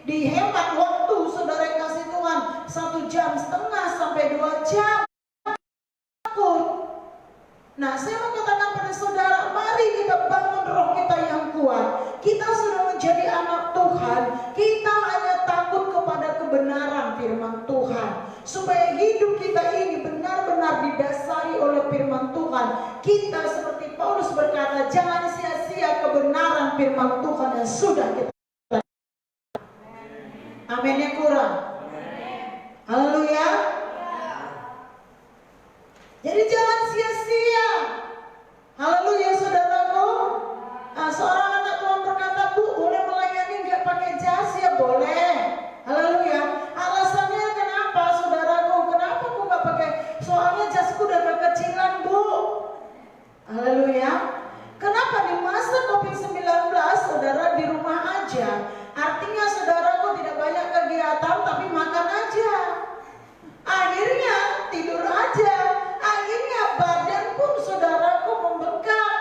dihemat waktu, saudara kasih Tuhan 1,5 jam sampai 2 jam. Takut. Nah, saya mau katakan pada saudara, mari kita bangun roh kita yang kuat. Kita sudah menjadi anak Tuhan. Kita hanya takut kepada kebenaran firman Tuhan, supaya hidup kita ini benar-benar didasari oleh firman Tuhan. Kita seperti Paulus berkata, jangan sia-sia kebenaran firman Tuhan yang sudah kita. Aminnya kurang. Haleluya. Jadi jangan sia-sia. Haleluya, saudaraku. Seorang anak Tuhan berkata, "Bu, boleh melayani nggak pakai jas?" Ya boleh. Haleluya. Alasannya kenapa, saudaraku? Kenapa aku nggak pakai? Soalnya jasku udah kekecilan, Bu. Haleluya. Kenapa di masa COVID-19, saudara di rumah aja? Artinya saudaraku tidak banyak kegiatan, tapi makan aja. Akhirnya tidur aja. Akhirnya badan pun saudaraku membengkak.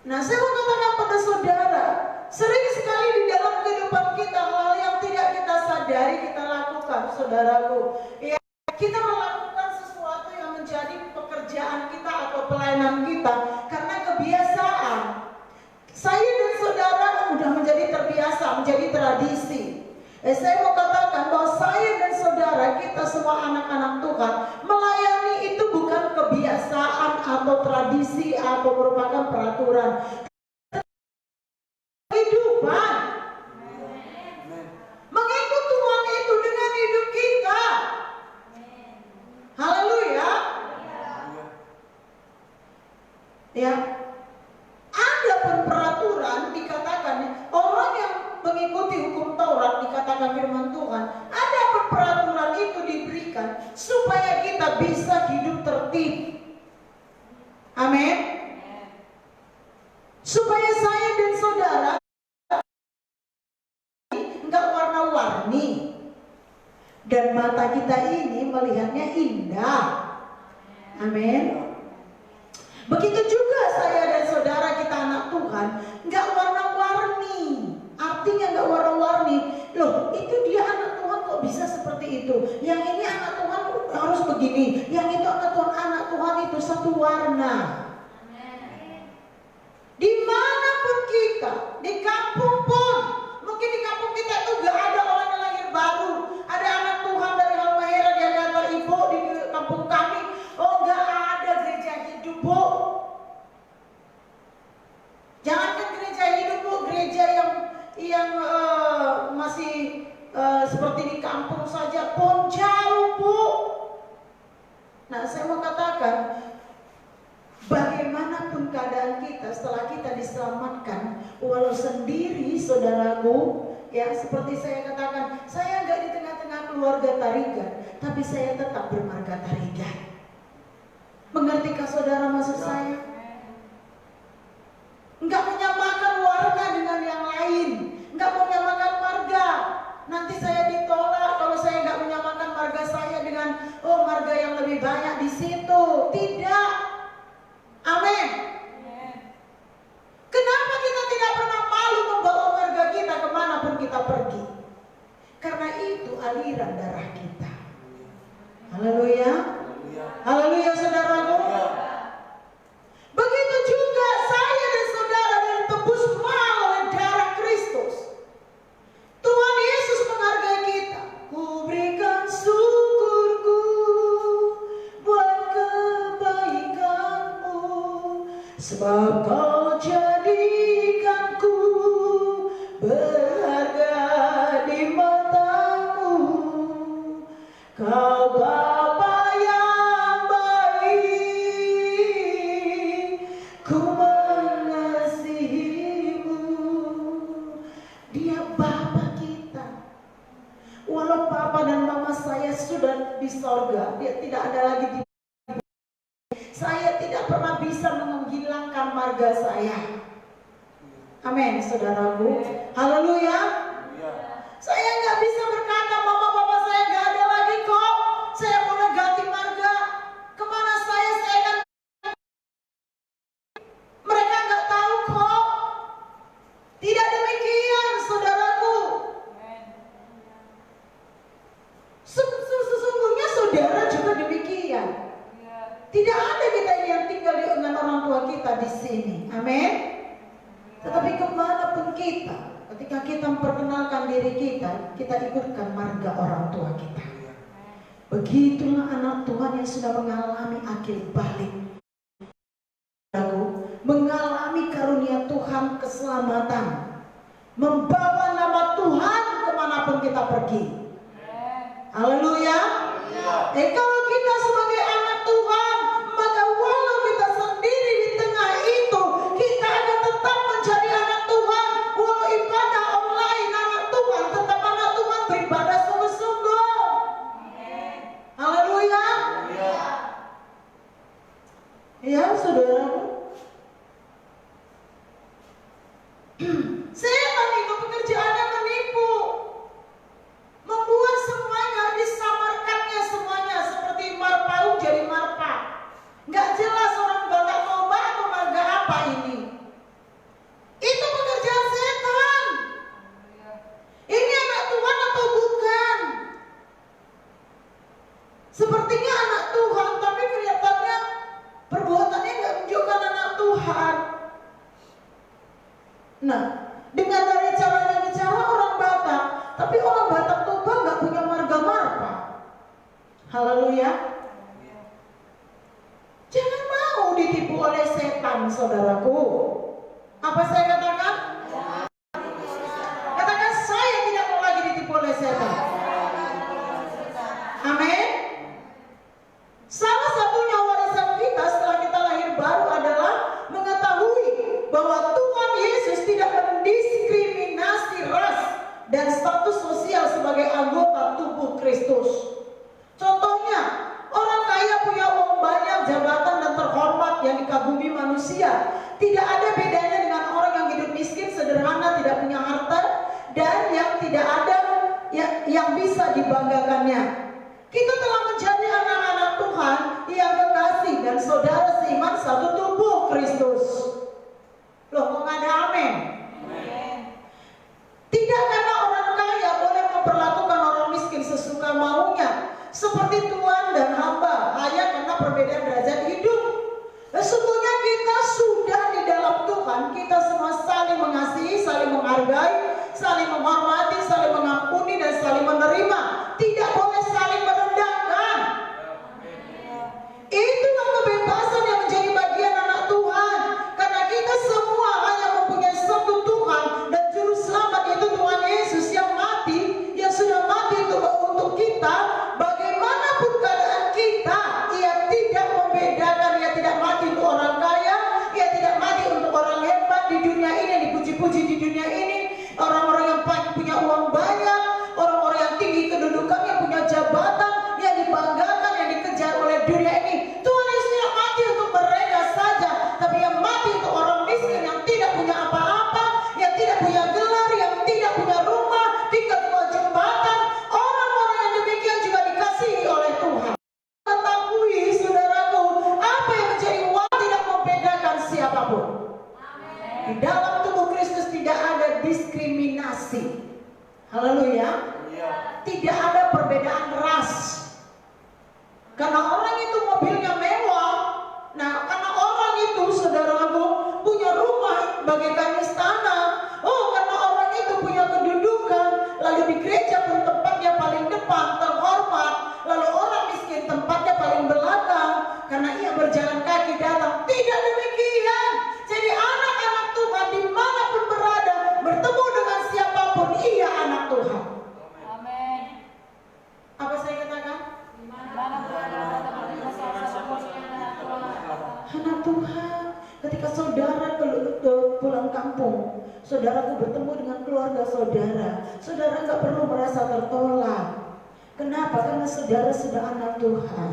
Nah, saya mau katakan pada saudara, sering sekali di dalam kehidupan kita hal yang tidak kita sadari kita lakukan, saudaraku. Ya, kita melakukan sesuatu yang menjadi pekerjaan kita atau pelayanan kita karena kebiasaan. Saya dan saudara sudah menjadi terbiasa, menjadi tradisi. Saya mau katakan bahwa saya dan saudara, kita semua anak-anak Tuhan, melayani itu bukan kebiasaan atau tradisi atau merupakan peraturan. Kehidupan. Mengikut Tuhan itu dengan hidup kita. Haleluya. Ya. Ada pun peraturan dikatakan orang yang mengikuti hukum Taurat, dikatakan firman Tuhan, ada pun peraturan itu diberikan supaya kita bisa hidup tertib. Amin. Supaya saya dan saudara enggak warna-warni dan mata kita ini melihatnya indah. Amin. Begitu juga saya dan saudara, kita anak Tuhan, nggak warna-warni. Artinya nggak warna-warni. Loh, itu dia anak Tuhan kok bisa seperti itu? Yang ini anak Tuhan harus begini. Yang itu anak Tuhan itu satu warna. Dimanapun kita, di kampung pun, mungkin di kampung kita itu nggak ada orang yang lahir baru. Ada anak Tuhan dari Halmahera, dia kata, "Ibu, di kampung kami, oh nggak ada gereja hidup, Bu." Jangankan gereja hidup, Bu, gereja yang masih seperti di kampung saja pun jauh, Bu. Nah, saya mau katakan, bagaimanapun keadaan kita setelah kita diselamatkan, walau sendiri, saudaraku, ya seperti saya katakan, saya nggak di tengah-tengah keluarga tarigan, tapi saya tetap bermarga tarigan. Mengertikah saudara maksud saya? Enggak menyamakan warga dengan yang lain, enggak menyamakan marga. Nanti saya ditolak kalau saya enggak menyamakan marga saya dengan marga yang lebih banyak di situ. Tidak. Amin. Kenapa kita tidak pernah malu membawa marga kita kemanapun kita pergi? Karena itu aliran darah kita. Haleluya. Haleluya, saudaraku. Begitu juga saya dan saudara yang tebus mahal oleh darah Kristus. Tuhan Yesus menghargai kita. Ku berikan syukurku buat kebaikanmu, sebab kau jadikanku papa dan mama saya sudah di sorga, dia tidak ada lagi di. Saya tidak pernah bisa menghilangkan marga saya. Amin, saudaraku. Haleluya. Saya nggak bisa berkata mama papa saya nggak ada lagi kok. Saya mau ganti marga. Kemana saya akan. Mereka nggak tahu kok. Tidak demikian, saudaraku. Sesungguhnya saudara juga demikian. Tidak ada kita yang tinggal dengan orang tua kita di sini. Amin. Tetapi kemanapun kita, ketika kita memperkenalkan diri kita, kita ikutkan marga orang tua kita. Begitulah anak Tuhan yang sudah mengalami akhir balik, mengalami karunia Tuhan keselamatan, membawa nama Tuhan kemanapun kita pergi. Haleluya. Kalau kita sebagai anak Tuhan, maka walau kita sendiri di tengah itu, kita akan tetap menjadi anak Tuhan. Walau ibadah online, anak Tuhan tetap anak Tuhan, beribadah sungguh-sungguh. Haleluya. Ya, saudaraku. Setan itu pekerjaannya menipu, membuat semuanya, disamarkannya semuanya seperti marpaung jadi marpa. Nggak jelas orang bakal toba atau marga apa ini. Itu pekerjaan setan. Ini anak Tuhan atau bukan? Sepertinya anak Tuhan, tapi kelihatannya perbuatannya nggak menunjukkan anak Tuhan. Nah, dengan dari caranya bicara orang Batak, tapi orang Batak Toba nggak punya marga marpa. Haleluya. Jangan mau ditipu oleh setan, saudaraku. Apa saya katakan? Katakan saya tidak mau lagi ditipu oleh setan. Amin. Salah satunya warisan kita setelah kita lahir baru adalah mengetahui bahwa Tuhan Yesus tidak mendiskriminasi ras dan status sosial sebagai anggota tubuh Kristus. Contohnya, orang kaya punya uang banyak, jabatan dan terhormat yang dikagumi manusia. Tidak ada bedanya dengan orang yang hidup miskin, sederhana, tidak punya harta, dan yang tidak ada yang bisa dibanggakannya. Kita telah menjadi anak-anak Tuhan yang kekasih dan saudara seiman satu tubuh Kristus. Loh, kok nggak ada amin? Tidak karena orang kaya boleh memperlakukan orang miskin sesuka maunya, seperti tuan dan hamba, hanya karena perbedaan derajat hidup. Sesungguhnya kita sudah di dalam Tuhan, kita semua saling mengasihi, saling menghargai, saling menghormati, saling mengampuni, dan saling menerima. Tidak boleh saling merendahkan. Itulah kebebasan yang menjadi bagian anak Tuhan. Karena kita semua hanya mempunyai satu Tuhan, dan juru selamat yaitu Tuhan Yesus yang mati, yang sudah mati untuk kita. Bagaimanapun keadaan kita, ia tidak membedakan. Ia tidak mati untuk orang kaya, ia tidak mati untuk orang hebat di dunia ini, yang dipuji-puji di dunia ini, orang-orang yang punya uang banyak, orang-orang yang tinggi kedudukan, yang punya jabatan, yang dibanggakan, yang dikejar oleh dunia ini. Tuhan Yesus tidak mati untuk mereka saja, tapi yang mati untuk orang miskin yang tidak punya apa-apa, yang tidak punya gelar, yang tidak punya rumah di kedua jembatan. Orang-orang yang demikian juga dikasihi oleh Tuhan. Ketahui, saudaraku, apa yang menjadi uang tidak membedakan siapapun. Di dalam tubuh Kristus tidak ada diskriminasi. Haleluya. Tidak ada perbedaan ras. Karena orang itu mobilnya mewah. Nah, karena orang itu, saudaraku, punya rumah bagaikan istana. Oh, karena orang itu punya kedudukan. Lalu di gereja pun tempatnya paling depan, terhormat. Lalu orang miskin tempatnya paling belakang, karena ia berjalan kaki datang. Tidak demikian. Jadi anak-anak Tuhan dimanapun berada, bertemu dengan siapapun, ia anak Tuhan. Amin. Apa saya katakan? Anak Tuhan. Ketika saudara pulang kampung, saudaraku bertemu dengan keluarga saudara, saudara nggak perlu merasa tertolak. Kenapa? Karena saudara sudah anak Tuhan.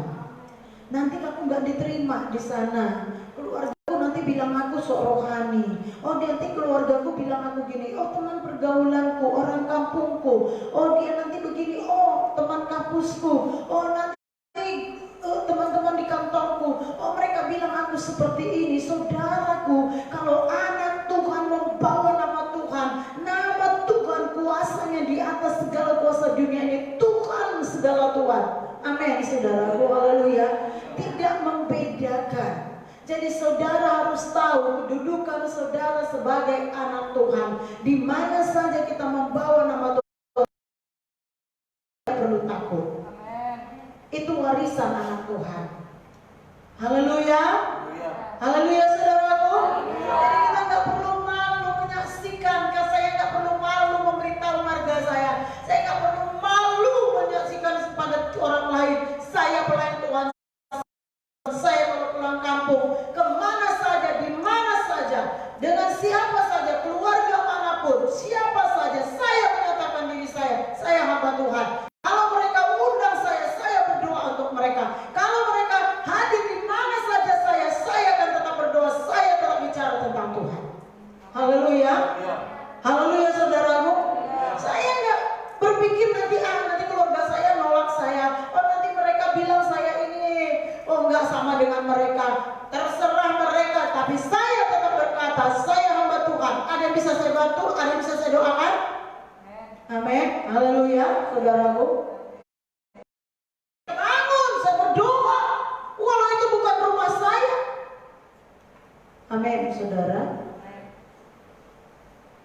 Nanti aku nggak diterima di sana. Keluargaku nanti bilang aku sok rohani. Oh, nanti keluargaku bilang aku gini. Oh, teman pergaulanku, orang kampungku. Oh, dia nanti begini. Oh, teman kampusku. Oh, nanti teman-teman di kantorku. Oh, mereka bilang aku seperti ini. Saudaraku, kalau anak Tuhan membawa nama Tuhan, nama Tuhan kuasanya di atas segala kuasa dunia ini. Tuhan segala Tuhan. Amin, saudaraku. Haleluya. Tidak membedakan. Jadi saudara harus tahu kedudukan saudara sebagai anak Tuhan. Di mana saja kita membawa nama Tuhan, tidak perlu takut. Itu warisan anak Tuhan. Haleluya. Haleluya, saudaraku. Jadi kita nggak perlu malu menyaksikan. Saya nggak perlu malu memberitahu marga saya. Saya nggak perlu malu menyaksikan kepada orang lain. Saya pelayan Tuhan. Saya kalau pulang kampung, kemana saja, di mana saja, dengan siapa saja, keluarga manapun, siapa saja, saya menyatakan diri saya hamba Tuhan. Kalau mereka undang saya berdoa untuk mereka. Kalau mereka hadir di mana saja saya akan tetap berdoa, saya tetap bicara tentang Tuhan. Haleluya. Haleluya, saudaraku. Saya nggak berpikir nanti keluarga saya nolak saya. Oh, nanti mereka bilang saya ini, oh nggak sama dengan mereka. Terserah mereka, tapi saya tetap berkata, saya hamba Tuhan. Ada yang bisa saya bantu, ada yang bisa saya doakan. Amin. Haleluya, saudaraku. Bangun, saya berdoa, walau itu bukan rumah saya. Amin, saudara.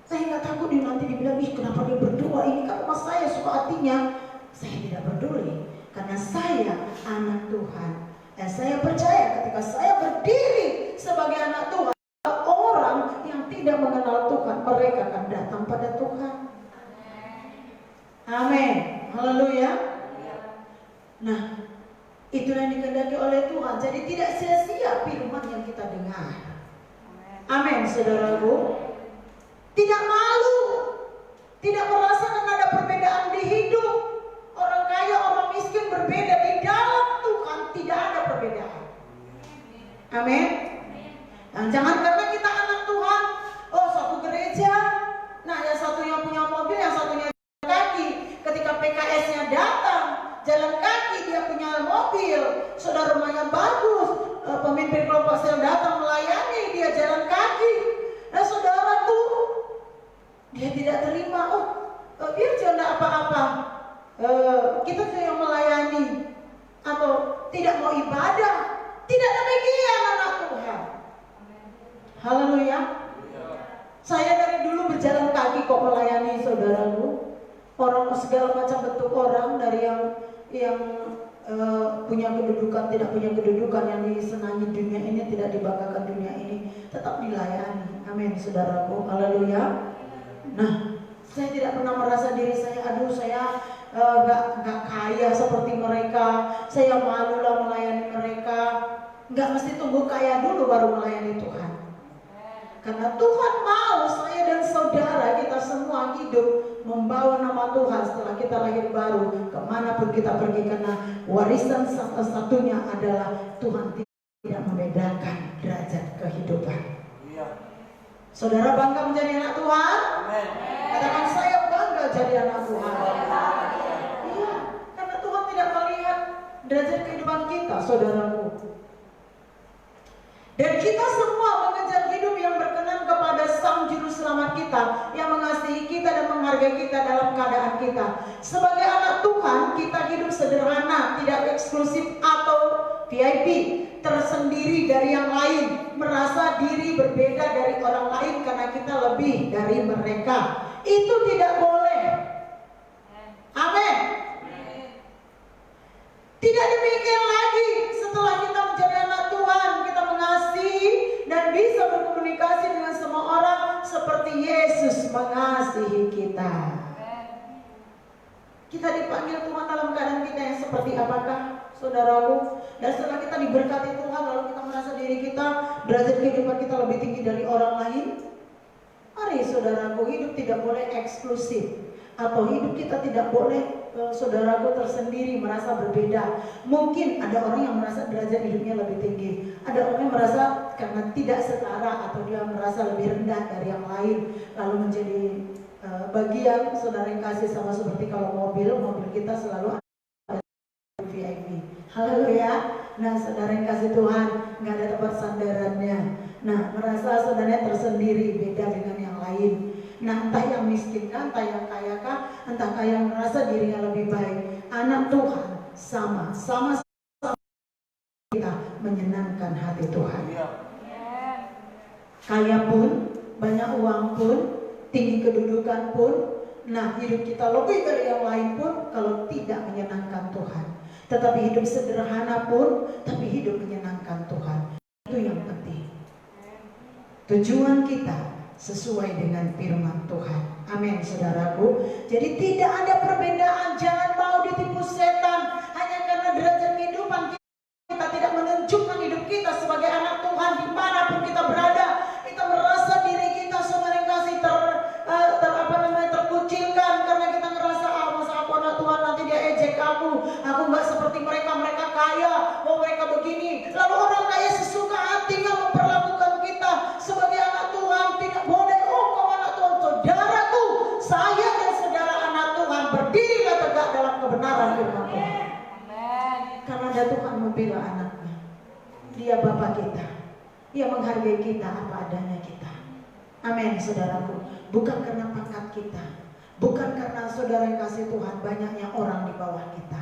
Saya nggak takut nanti dibilang, ih kenapa dia berdoa, ini kan rumah saya, suka hatinya. Saya tidak peduli, karena saya anak Tuhan. Dan saya percaya ketika saya berdiri sebagai anak Tuhan, orang yang tidak mengenal Tuhan, mereka akan datang pada Tuhan. Amin. Haleluya. Nah, itu yang dikehendaki oleh Tuhan. Jadi tidak sia-sia firman yang kita dengar. Amin, saudaraku. Tidak malu, tidak merasakan ada perbedaan di hidup. Orang kaya, orang miskin berbeda. Di dalam Tuhan tidak ada perbedaan. Amin. Dan jangan karena kita anak Tuhan, oh satu gereja, nah yang satunya punya mobil, yang satunya kaki. Ketika PKS-nya datang, jalan kaki, dia punya mobil, saudara rumahnya bagus, pemimpin kelompok sel datang melayani, dia jalan kaki. Nah, saudaraku, dia tidak terima. Biar dia tidak apa-apa, kita juga yang melayani, atau tidak mau ibadah. Tidak demikian anak Tuhan. Haleluya. Saya dari dulu berjalan kaki kok melayani, saudaraku. Orang segala macam bentuk orang, dari yang punya kedudukan, tidak punya kedudukan, yang disenangi dunia ini, tidak dibanggakan dunia ini, tetap dilayani. Amin, saudaraku. Haleluya. Nah, saya tidak pernah merasa diri saya, aduh saya gak kaya seperti mereka, saya malulah melayani mereka. Gak mesti tunggu kaya dulu baru melayani Tuhan. Karena Tuhan mau saya dan saudara kita semua hidup membawa nama Tuhan setelah kita lahir baru kemanapun kita pergi. Karena warisan satu-satunya adalah Tuhan tidak membedakan derajat kehidupan. Saudara bangga menjadi anak Tuhan? Katakan, saya bangga jadi anak Tuhan. Iya, karena Tuhan tidak melihat derajat kehidupan kita, saudaraku. Dan kita semua mengejar hidup yang berkenan kepada Sang Juru Selamat kita, yang mengasihi kita dan menghargai kita dalam keadaan kita. Sebagai anak Tuhan, kita hidup sederhana, tidak eksklusif atau VIP, tersendiri dari yang lain, merasa diri berbeda dari orang lain karena kita lebih dari mereka. Itu tidak boleh. Amin. Tidak demikian lagi. Setelah kita menjadi anak Tuhan, kita mengasihi dan bisa berkomunikasi dengan semua orang seperti Yesus mengasihi kita. Kita dipanggil Tuhan dalam keadaan kita yang seperti apakah, saudaraku? Dan setelah kita diberkati Tuhan, lalu kita merasa diri kita, derajat kehidupan kita lebih tinggi dari orang lain. Mari saudaraku, hidup tidak boleh eksklusif atau hidup kita tidak boleh saudaraku tersendiri merasa berbeda. Mungkin ada orang yang merasa derajat hidupnya lebih tinggi, ada orang yang merasa karena tidak setara atau dia merasa lebih rendah dari yang lain, lalu menjadi bagian. Saudara yang kasih, sama seperti kalau mobil kita selalu ada VIP. Haleluya. Nah, saudara yang kasih Tuhan, nggak ada tempat sandarannya. Nah, merasa saudaranya tersendiri, beda dengan yang lain. Nah, entah yang miskin kan, entah yang kaya kah, entah yang merasa dirinya lebih baik. Anak Tuhan sama kita menyenangkan hati Tuhan. Kaya pun, banyak uang pun, tinggi kedudukan pun, nah hidup kita lebih dari yang lain pun, kalau tidak menyenangkan Tuhan. Tetapi hidup sederhana pun, tapi hidup menyenangkan Tuhan. Itu yang penting. Tujuan kita sesuai dengan firman Tuhan. Amin, saudaraku. Jadi tidak ada perbedaan. Jangan mau ditipu setan hanya karena derajat kehidupan kita tidak menunjukkan hidup kita sebagai anak Tuhan. Dimanapun kita berada, kita merasa diri kita saudara kasih terkucilkan karena kita ngerasa masa aku anak Tuhan, nanti dia ejek aku nggak seperti mereka kaya, mereka begini. Lalu orang kaya sesuka hatinya memperlakukan kita sebagai anak Tuhan. Tidak boleh. Kau anak Tuhan. Saudaraku, saya dan saudara anak Tuhan, berdirilah tegak dalam kebenaran firman Tuhan. Karena ada Tuhan membela anaknya. Dia Bapa kita. Dia menghargai kita apa adanya kita. Amin, saudaraku. Bukan karena pangkat kita, bukan karena saudara yang kasih Tuhan banyaknya orang di bawah kita.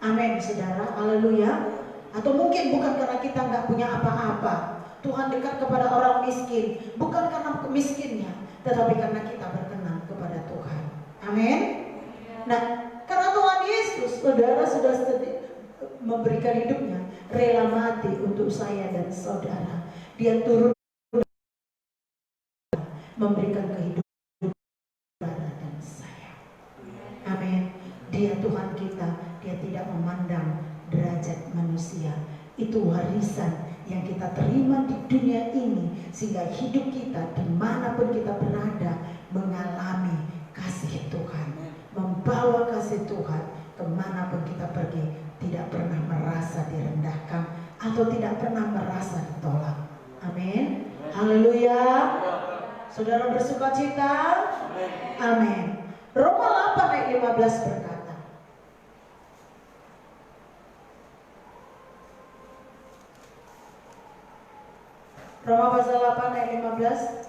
Amin, saudara. Haleluya. Atau mungkin bukan karena kita nggak punya apa-apa. Tuhan dekat kepada orang miskin, bukan karena miskinnya, tetapi karena kita berkenan kepada Tuhan. Amin. Nah, karena Tuhan Yesus, saudara sudah memberikan hidupnya, rela mati untuk saya dan saudara. Dia turun memberikan kehidupan saudara dan saya. Amin. Dia Tuhan kita. Dia tidak memandang derajat manusia. Itu warisan yang kita terima di dunia ini, sehingga hidup kita dimanapun kita berada mengalami kasih Tuhan, membawa kasih Tuhan kemanapun kita pergi, tidak pernah merasa direndahkan atau tidak pernah merasa ditolak. Amin. Haleluya. Saudara bersuka cita. Amin. Roma 8 ayat 15 berkata, Roma pasal 8 ayat 15.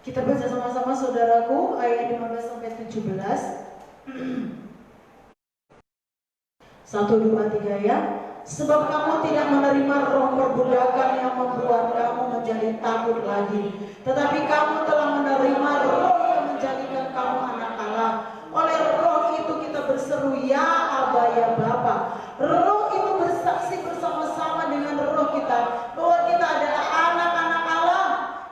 Kita baca sama-sama saudaraku, ayat 15 sampai 17. 1, 2, 3 ya. Sebab kamu tidak menerima roh perbudakan yang membuat kamu menjadi takut lagi, tetapi kamu telah menerima roh yang menjadikan kamu anak Allah. Oleh roh itu kita berseru, ya Aba, ya Bapa. Roh itu bersaksi bersama-sama dengan roh kita bahwa kita adalah anak-anak Allah.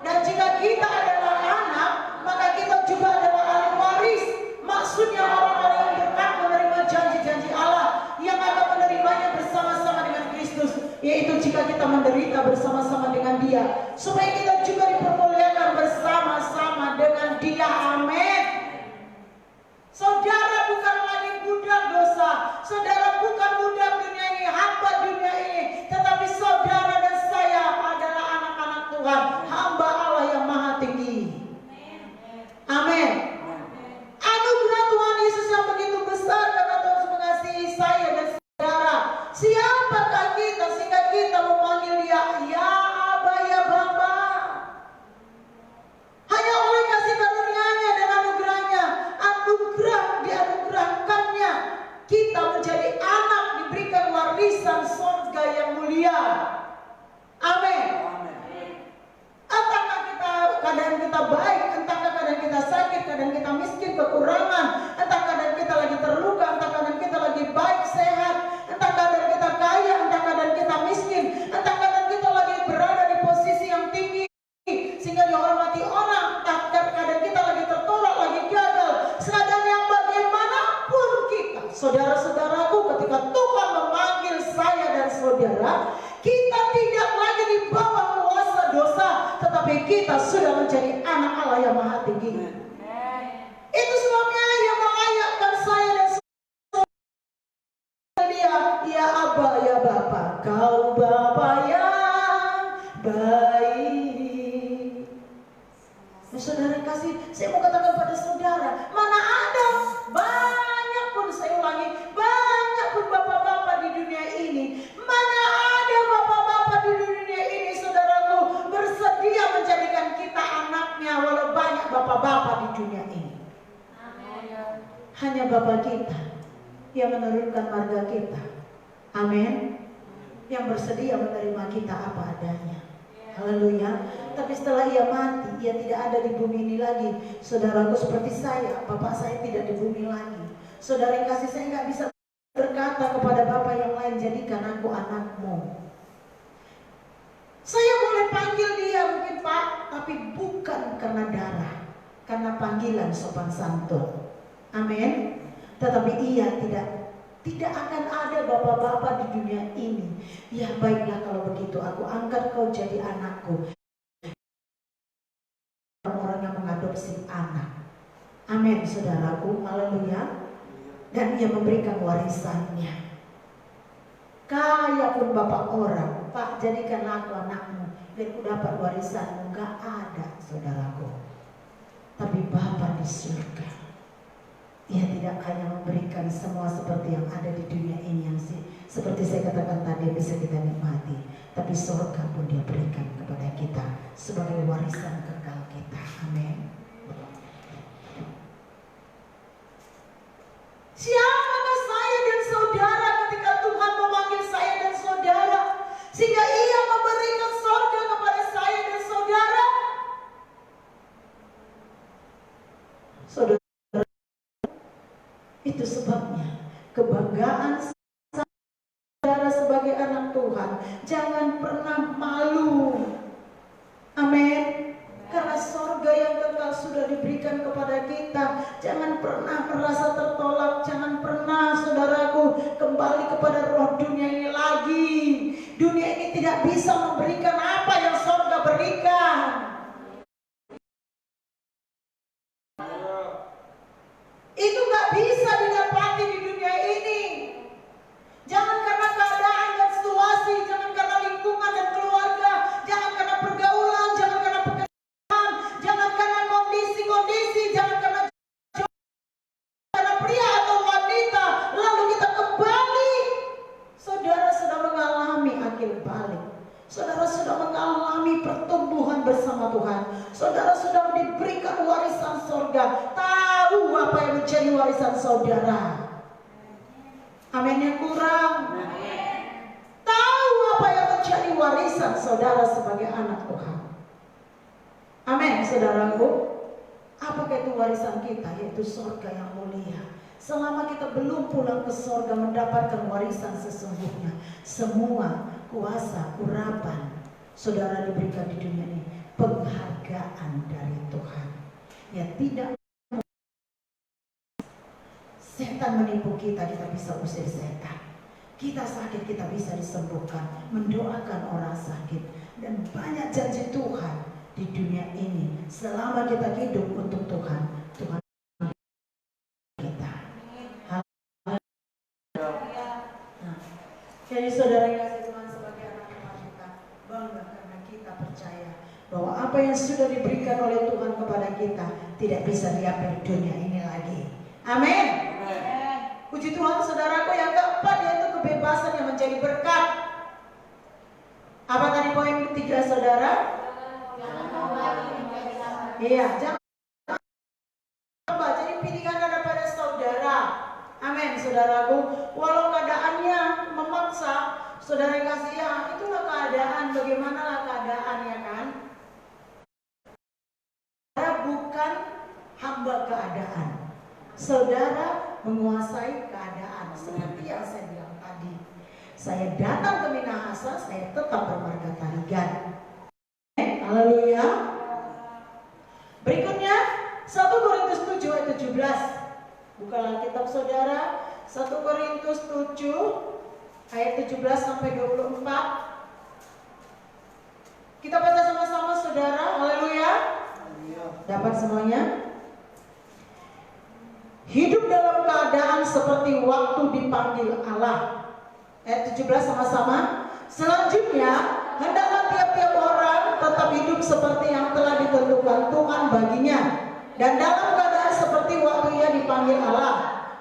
Dan jika kita adalah anak, maka kita juga adalah ahli waris. Maksudnya orang-orang yang berhak menerima janji-janji Allah, yang akan menerimanya bersama-sama dengan Kristus, yaitu jika kita menderita bersama-sama dengan Dia, supaya kita juga dipermuliakan bersama-sama dengan Dia. Amin. Saudara bukan lagi budak dosa. Saudara bukan budak dunia ini, hamba dunia ini, tetapi saudara dan saya adalah anak-anak Tuhan, hamba Allah yang maha tinggi. Amin. Anugerah Tuhan Yesus yang begitu besar karena Tuhan mengasihi saya dan saudara. Siapakah kita sehingga kita memanggil Dia, ya Aba, ya Bapa? Hanya oleh kasih karunia-Nya dan anugerah-Nya, dianugerahkannya, kita menjadi anak, diberikan warisan surga yang mulia. Amin. Entahkah keadaan kita baik, entahkah keadaan kita sakit, keadaan kita miskin, kekurangan, entah keadaan kita lagi terluka, entah keadaan kita lagi baik, sehat, entah keadaan kita kaya, entah keadaan kita miskin, entah keadaan kita lagi berada di posisi yang tinggi sehingga dihormati orang, entah keadaan kita lagi tertolak, lagi gagal, keadaan yang bagaimanapun kita, saudara-saudaraku, ketika Tuhan memanggil saya dan saudara, kita tidak lagi di bawah kuasa dosa, tetapi kita sudah menjadi anak Allah yang maha tinggi. Kau Bapa yang baik. Saudara kasih, saya mau katakan pada saudara, mana ada banyak pun, saya ulangi, banyak pun bapak-bapak di dunia ini, mana ada bapak-bapak di dunia ini, saudaraku, bersedia menjadikan kita anaknya, walau banyak bapak-bapak di dunia ini. Amin. Hanya Bapa kita yang menurunkan marga kita. Amin. Yang bersedia menerima kita apa adanya. Haleluya. Tapi setelah ia mati, ia tidak ada di bumi ini lagi. Saudaraku, seperti saya, bapak saya tidak di bumi lagi. Saudara yang kasih, saya nggak bisa berkata kepada bapak yang lain, jadikan aku anakmu. Saya boleh panggil dia mungkin Pak, tapi bukan karena darah, karena panggilan sopan santun. Amin. Tetapi ia tidak akan ada bapak-bapak di dunia ini. Ya baiklah kalau begitu, aku angkat kau jadi anakku. Orang-orang yang mengadopsi anak. Amin, saudaraku. Haleluya. Dan ia memberikan warisannya. Kaya pun bapak orang, Pak, jadikanlah aku anakmu, biar ku dapat warisanmu. Gak ada, saudaraku. Tapi Bapa di surga, ia tidak hanya memberikan semua seperti yang ada di dunia ini, yang seperti saya katakan tadi bisa kita nikmati, tapi surga pun dia berikan kepada kita sebagai warisan kekal kita. Amin. Siapakah saya dan saudara ketika Tuhan memanggil saya dan saudara, sehingga ia memberikan surga kepada saya dan saudara? Saudara, itu sebabnya kebanggaan saudara sebagai anak Tuhan jangan pernah malu. Amin. Karena surga yang kekal sudah diberikan kepada kita. Jangan pernah merasa tertolak. Jangan pernah, saudaraku, kembali kepada roh dunia ini lagi. Dunia ini tidak bisa memberikan apa yang surga berikan. Itu gak bisa didapati di dunia ini. Jangan karena keadaan dan situasi, jangan karena lingkungan dan keluarga, jangan karena pergaulan, jangan karena pekerjaan, jangan karena kondisi-kondisi, jangan karena pria atau wanita, lalu kita kembali. Saudara sudah mengalami akhir balik. Saudara sudah mengalami pertumbuhan bersama Tuhan. Saudara sudah diberikan warisan surga. Tahu apa yang menjadi warisan saudara. Amin yang kurang. Tahu apa yang menjadi warisan saudara sebagai anak Tuhan. Amin, saudaraku. Apakah itu warisan kita? Yaitu surga yang mulia. Selama kita belum pulang ke surga mendapatkan warisan sesungguhnya, semua kuasa, urapan saudara diberikan di dunia ini, penghargaan dari Tuhan. Ya tidak, setan menipu kita, kita bisa usir setan. Kita sakit, kita bisa disembuhkan, mendoakan orang sakit, dan banyak janji Tuhan di dunia ini. Selama kita hidup untuk Tuhan, Tuhan kita. Nah, jadi saudara yang kasih Tuhan, sebagai anak Tuhan kita bangga karena kita percaya bahwa apa yang sudah diberikan oleh Tuhan kepada kita tidak bisa diambil dunia ini lagi. Amin. Puji Tuhan, saudaraku. Yang keempat yaitu kebebasan yang menjadi berkat. Apa tadi poin ketiga, saudara? Iya, jangan jadi pilihan ada pada saudara. Amin, saudaraku. Walau keadaannya memaksa, saudara kasih, ya itulah keadaan. Bagaimanalah keadaannya, kan? Saudara bukan hamba keadaan. Saudara menguasai keadaan. Seperti yang saya bilang tadi, saya datang ke Minahasa, saya tetap bermarga Tarigan. Haleluya. Berikutnya 1 Korintus 7 ayat 17. Bukalah kitab saudara, 1 Korintus 7 ayat 17 sampai 24. Kita baca sama-sama, saudara. Haleluya. Dapat semuanya? Hidup dalam keadaan seperti waktu dipanggil Allah. Ayat 17 sama-sama. Selanjutnya, hendaklah tiap-tiap orang tetap hidup seperti yang telah ditentukan Tuhan baginya, dan dalam keadaan seperti waktu ia dipanggil Allah.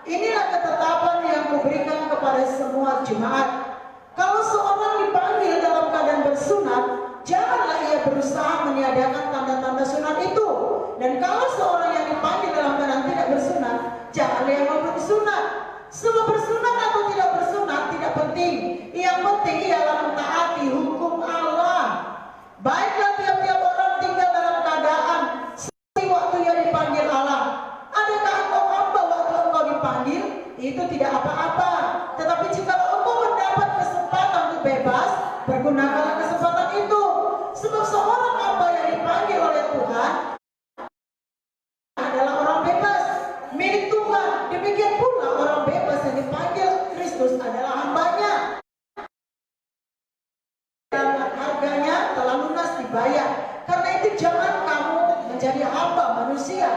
Inilah ketetapan yang kuberikan kepada semua jemaat. Kalau seorang dipanggil dalam keadaan bersunat, janganlah ia berusaha meniadakan tanda-tanda sunat itu. Dan kalau seorang yang dipanggil dalam keadaan tidak bersunat, janganlah ia mau bersunat. Sebab bersunat atau tidak bersunat tidak penting. Yang penting ialah mentaati hukum Allah. Baiklah tiap-tiap orang tinggal dalam keadaan seperti waktu ia dipanggil Allah. Adakah engkau hamba waktu engkau dipanggil? Itu tidak apa-apa. Tetapi jika engkau mendapat kesempatan untuk bebas, pergunakanlah kesempatan itu. Sebab seorang hamba yang dipanggil oleh Tuhan adalah orang bebas, milik Tuhan. Demikian pula orang bebas yang dipanggil Kristus adalah hambanya. Harganya telah lunas dibayar. Karena itu jangan kamu menjadi hamba manusia.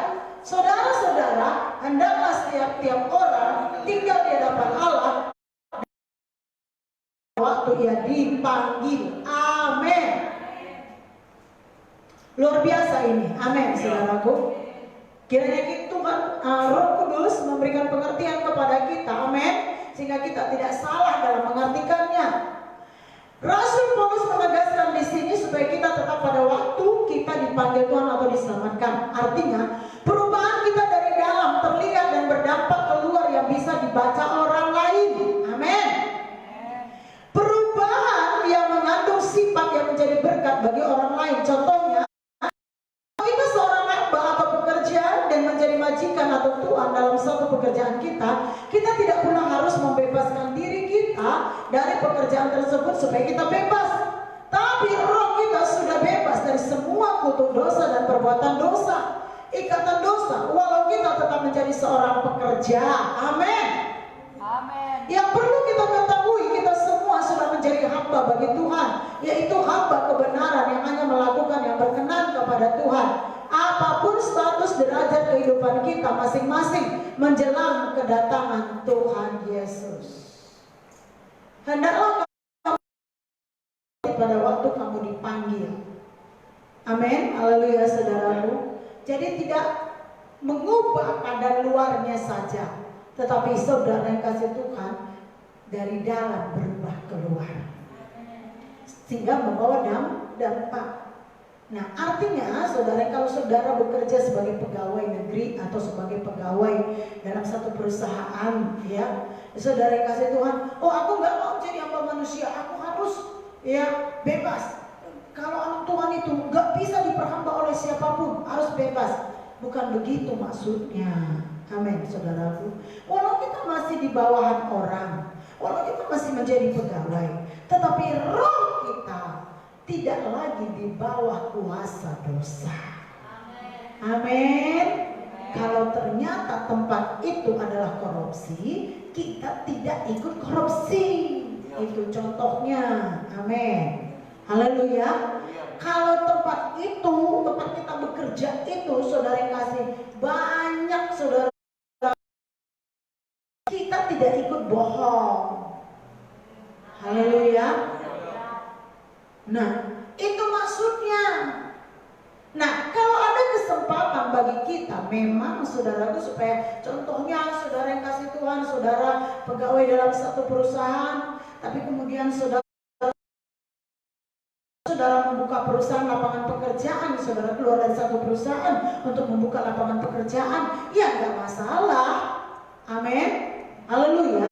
Saudara-saudara, hendaklah setiap orang tinggal di hadapan Allah waktu ia dipanggil. Amin. Luar biasa ini. Amin, saudaraku. Kiranya Tuhan Roh Kudus memberikan pengertian kepada kita. Amin. Sehingga kita tidak salah dalam mengartikannya. Rasul Paulus menegaskan di sini supaya kita tetap pada waktu kita dipanggil Tuhan atau diselamatkan. Artinya, perubahan kita dari dalam terlihat dan berdampak keluar yang bisa dibaca orang lain. Amin. Perubahan yang mengandung sifat yang menjadi berkat bagi orang lain. Contohnya, kita seorang hamba atau pekerja dan menjadi majikan atau tuan dalam satu pekerjaan kita, kita tidak pernah harus membebaskan diri kita dari pekerjaan tersebut supaya kita bebas. Tapi roh kita sudah bebas dari semua kutuk dosa dan perbuatan dosa, ikatan dosa, walau kita tetap menjadi seorang pekerja. Amin. Amin. Yang perlu kita ketahui, kita semua sudah menjadi hamba bagi Tuhan, yaitu hamba kebenaran yang hanya melakukan yang berkenan kepada Tuhan. Apapun status derajat kehidupan kita masing-masing menjelang kedatangan Tuhan Yesus. Hendaklah kamu pada waktu kamu dipanggil. Amin. Haleluya, saudaraku. Jadi tidak mengubah keadaan luarnya saja, tetapi saudara yang kasih Tuhan dari dalam berubah keluar, sehingga membawa dampak. Nah, artinya saudara, kalau saudara bekerja sebagai pegawai negeri atau sebagai pegawai dalam satu perusahaan, ya, saudara yang kasih Tuhan, oh aku nggak mau jadi hamba manusia, aku harus ya bebas. Kalau anak Tuhan itu nggak bisa diperhamba oleh siapapun, harus bebas. Bukan begitu maksudnya. Amin, saudaraku. Walau kita masih di bawahan orang, walau kita masih menjadi pegawai, tetapi roh kita tidak lagi di bawah kuasa dosa. Amin. Kalau ternyata tempat itu adalah korupsi, kita tidak ikut korupsi. Itu contohnya. Amin. Haleluya. Kalau tempat itu, tempat kita bekerja itu, saudara yang kasih, banyak saudara, kita tidak ikut bohong. Haleluya. Nah, itu maksudnya. Nah, kalau ada kesempatan bagi kita, memang saudaraku, supaya contohnya saudara yang kasih Tuhan, saudara pegawai dalam satu perusahaan, tapi kemudian saudara membuka perusahaan lapangan pekerjaan, saudara keluar dari satu perusahaan untuk membuka lapangan pekerjaan, ya nggak masalah. Amin. Haleluya.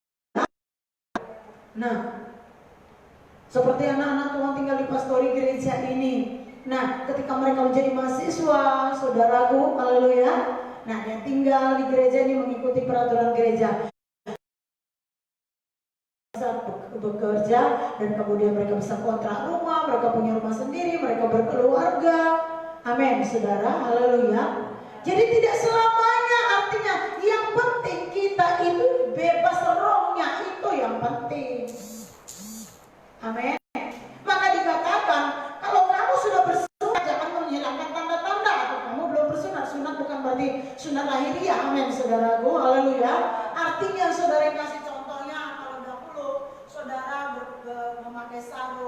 Nah, seperti anak-anak Tuhan tinggal di pastori gereja ini. Nah, ketika mereka menjadi mahasiswa, saudaraku, haleluya. Nah, dia tinggal di gereja ini mengikuti peraturan gereja. Bekerja dan kemudian mereka bisa kontrak rumah, mereka punya rumah sendiri, mereka berkeluarga. Amin, saudara, haleluya. Jadi tidak selamanya, artinya yang penting kita itu bebas rohnya, itu yang penting. Amin. Maka dikatakan, kalau kamu sudah bersunat, jangan menghilangkan tanda-tanda. Atau kamu belum bersunat, sunat bukan berarti sunat lahiriah. Amin, saudaraku, haleluya. Artinya saudara yang kasih contohnya, kalau dahulu saudara memakai sarung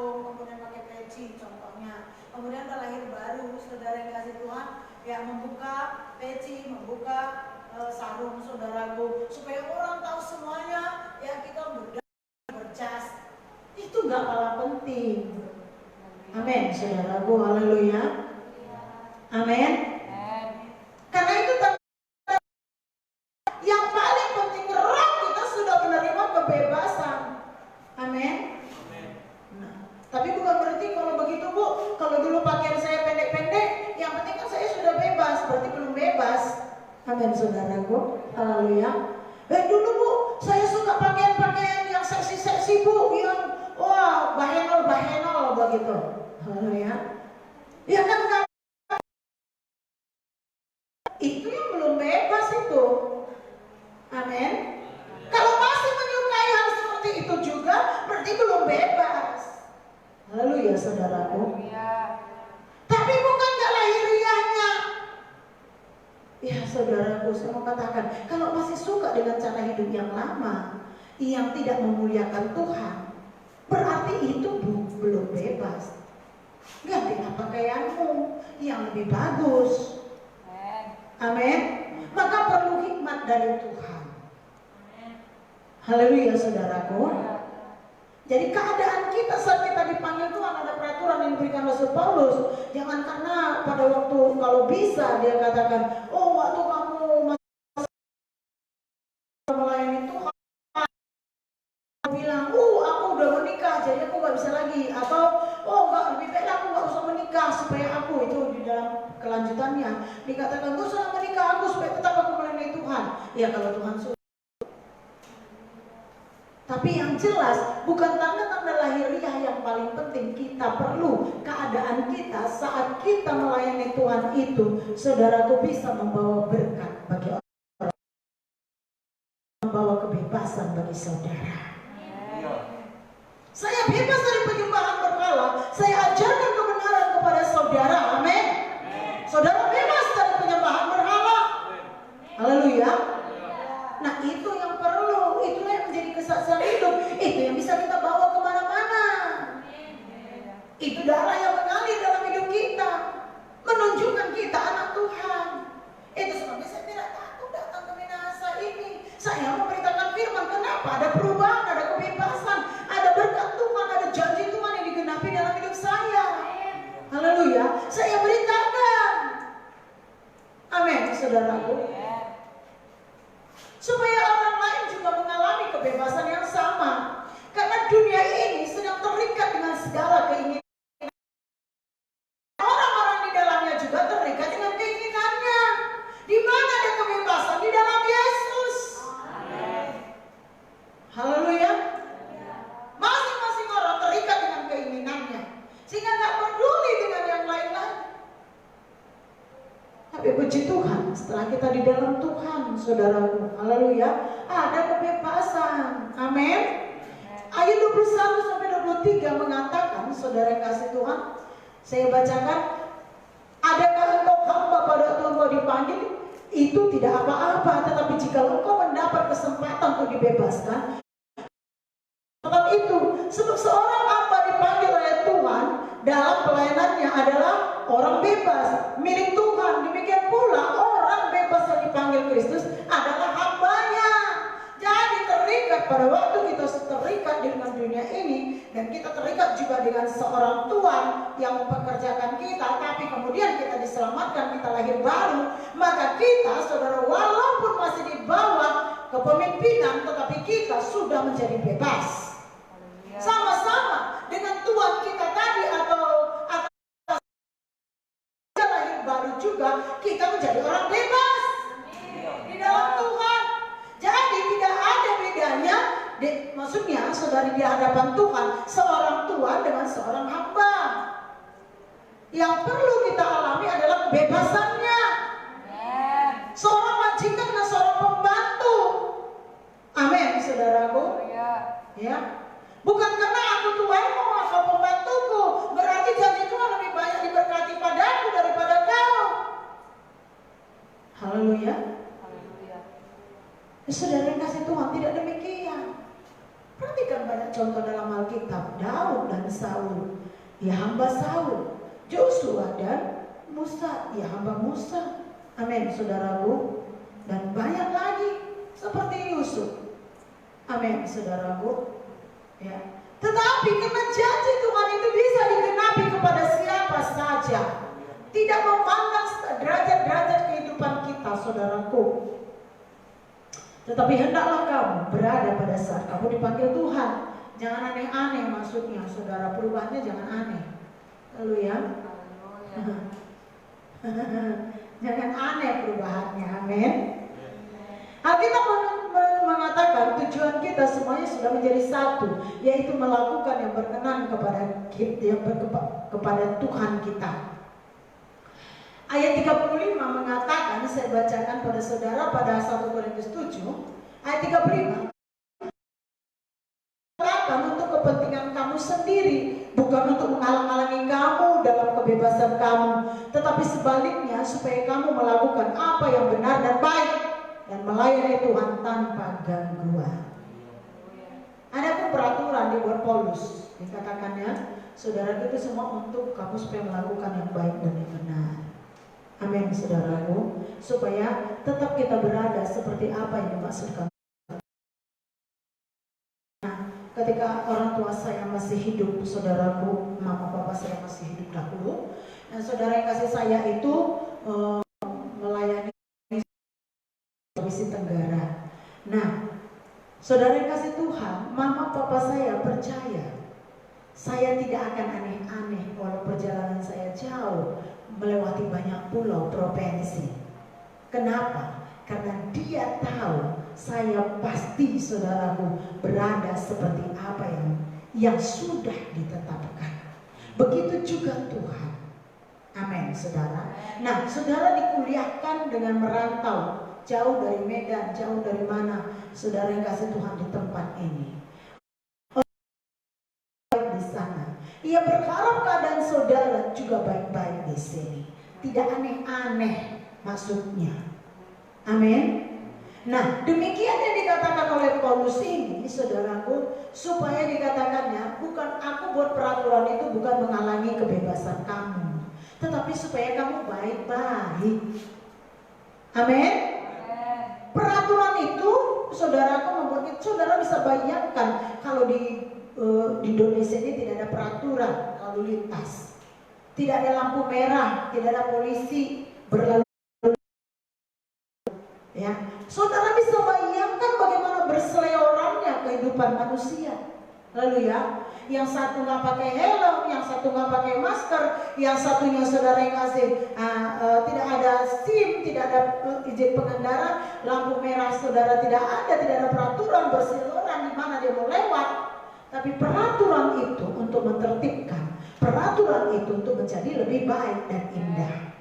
ya membuka peci, membuka sarung saudaraku, supaya orang tahu semuanya ya kita berjas. Itu nggak kalah penting. Amin, saudaraku, haleluya. Amin. Karena itu yang paling penting, roh kita sudah menerima kebebasan. Amin. Nah, tapi bukan berarti kalau begitu Bu, kalau dulu pakaian saya pendek-pendek, yang penting kan saya sudah bebas, berarti belum bebas. Amin, saudaraku, haleluya. Dulu Bu, saya suka pakaian-pakaian yang seksi-seksi Bu, yang wah bahenol begitu. Haleluya. Ya kan, itu yang belum bebas itu. Amin. Kalau masih menyukai hal seperti itu juga, berarti belum bebas. Haleluya, saudaraku. Tapi bukan gak lahiriahnya. Ya saudaraku, saya mau katakan, kalau masih suka dengan cara hidup yang lama, yang tidak memuliakan Tuhan, berarti itu belum bebas. Gantilah pakaianmu yang lebih bagus. Amin. Maka perlu hikmat dari Tuhan. Haleluya, saudaraku. Jadi keadaan kita saat kita dipanggil Tuhan, ada peraturan yang diberikan Rasul Paulus. Jangan karena pada waktu kalau bisa dia katakan, oh waktu kamu masih melayani Tuhan, bilang, aku udah menikah jadi aku gak bisa lagi. Atau, oh gak, lebih baik aku gak usah menikah supaya aku, itu di dalam kelanjutannya dikatakan, gak usah menikah aku supaya tetap aku melayani Tuhan. Ya kalau Tuhan suruh. Tapi yang jelas, bukan tanda-tanda lahiriah yang paling penting. Kita perlu keadaan kita saat kita melayani Tuhan itu, saudaraku, bisa membawa berkat bagi orang, membawa kebebasan bagi saudara. Saya bebas dari penyembahan berhala. Saya ajarkan kebenaran kepada saudara. Amin. Saudara bebas dari penyembahan berhala. Haleluya. Nah itu yang perlu, itulah yang menjadi kesaksian hidup. Itu yang bisa kita bawa kemana-mana. Itu darah yang mengalir dalam hidup kita, menunjukkan kita anak Tuhan. Itu sebabnya saya tidak takut datang ke Minahasa ini. Saya memberitakan firman. Kenapa? Ada perubahan, ada kebebasan, ada berkat Tuhan, ada janji Tuhan yang digenapi dalam hidup saya. Haleluya. Saya beritakan. Amin, saudaraku. Supaya orang lain juga mengalami kebebasan yang sama. Karena dunia ini sedang terikat dengan segala keinginan. Orang-orang di dalamnya juga terikat dengan keinginannya. Di mana ada kebebasan? Di dalam Yesus. Haleluya. Masing-masing orang terikat dengan keinginannya, sehingga gak peduli dengan yang lain-lain. Tapi puji Tuhan, setelah kita di dalam Tuhan, saudaraku, haleluya, ada kebebasan. Amin. Ayat 21-23 mengatakan, saudara yang kasih Tuhan, saya bacakan, adakah engkau hamba pada waktu engkau dipanggil? Itu tidak apa-apa, tetapi jika engkau mendapat kesempatan untuk dibebaskan, sebab itu, sebab seorang hamba dipanggil oleh Tuhan dalam pelayanannya adalah orang bebas milik Tuhan. Demikian pula orang bebas yang dipanggil Kristus adalah hambanya. Jadi terikat pada waktu kita terikat dengan dunia ini, dan kita terikat juga dengan seorang Tuhan yang mempekerjakan kita, tapi kemudian kita diselamatkan, kita lahir baru, maka kita, saudara, walaupun masih di bawah kepemimpinan, tetapi kita sudah menjadi bebas. Sama-sama dengan Tuhan kita tadi atau lahir baru juga, kita menjadi orang bebas di dalam Tuhan. Jadi tidak ada bedanya, maksudnya saudari, di hadapan Tuhan, seorang Tuhan dengan seorang hamba. Yang perlu kita alami adalah kebebasannya. Seorang majikan dan seorang pembantu. Amin, saudaraku. Ya. Bukan karena aku tuanmu atau pembantuku, berarti janji Tuhan lebih banyak diberkati padaku daripada kau. Haleluya. Saudara yang kasih Tuhan, tidak demikian. Perhatikan banyak contoh dalam Alkitab. Daud dan Saul, ya hamba Saul, Joshua dan Musa, ya hamba Musa. Amin, saudaraku. Dan banyak lagi seperti Yusuf. Amin, saudaraku. Ya. Tetapi karena janji Tuhan itu bisa digenapi kepada siapa saja, tidak memandang derajat-derajat kehidupan kita, saudaraku. Tetapi hendaklah kamu berada pada saat kamu dipanggil Tuhan. Jangan aneh-aneh maksudnya, saudara. Perubahannya jangan aneh. Lalu ya. Jangan aneh perubahannya. Amin. Alkitab mengatakan tujuan kita semuanya sudah menjadi satu, yaitu melakukan yang berkenan kepada Tuhan kita. Ayat 35 mengatakan, saya bacakan pada saudara pada 1 Korintus 7 ayat 35. Mengatakan untuk kepentingan kamu sendiri, bukan untuk menghalang-halangi kamu dalam kebebasan kamu, tetapi sebaliknya supaya kamu melakukan apa yang benar dan baik dan melayani Tuhan tanpa gangguan. Ada pun peraturan dibuat Paulus, dikatakannya saudara itu semua untuk kamu supaya melakukan yang baik dan yang benar. Amin, saudaraku, supaya tetap kita berada seperti apa yang dimaksudkan. Nah, ketika orang tua saya masih hidup, saudaraku, mama papa saya masih hidup dahulu, dan saudara yang kasih saya itu melayani Sulawesi Tenggara. Nah, saudara yang kasih Tuhan, mama papa saya percaya saya tidak akan aneh-aneh walau perjalanan saya jauh, melewati banyak pulau provinsi. Kenapa? Karena dia tahu saya pasti, saudaraku, berada seperti apa yang sudah ditetapkan. Begitu juga Tuhan. Amin, saudara. Nah, saudara dikuliahkan dengan merantau, jauh dari Medan, jauh dari mana, saudara yang kasih Tuhan di tempat ini. Di sana, ia berharap keadaan saudara juga baik-baik di sini, tidak aneh-aneh maksudnya. Amin. Nah, demikian yang dikatakan oleh Paulus ini, saudaraku, supaya dikatakannya bukan aku buat peraturan itu bukan menghalangi kebebasan kamu, tetapi supaya kamu baik-baik. Amin. Peraturan itu, saudaraku, membuat saudara bisa bayangkan kalau di Indonesia ini tidak ada peraturan lalu lintas, tidak ada lampu merah, tidak ada polisi berlalu. Ya, saudara bisa bayangkan bagaimana berseleorannya kehidupan manusia. Lalu ya, yang satu nggak pakai helm, yang satu nggak pakai masker, yang satunya saudara yang kasih tidak ada SIM, tidak ada izin pengendara, lampu merah saudara tidak ada peraturan berseleoran di mana dia mau lewat. Tapi peraturan itu untuk menertibkan, peraturan itu untuk menjadi lebih baik dan indah.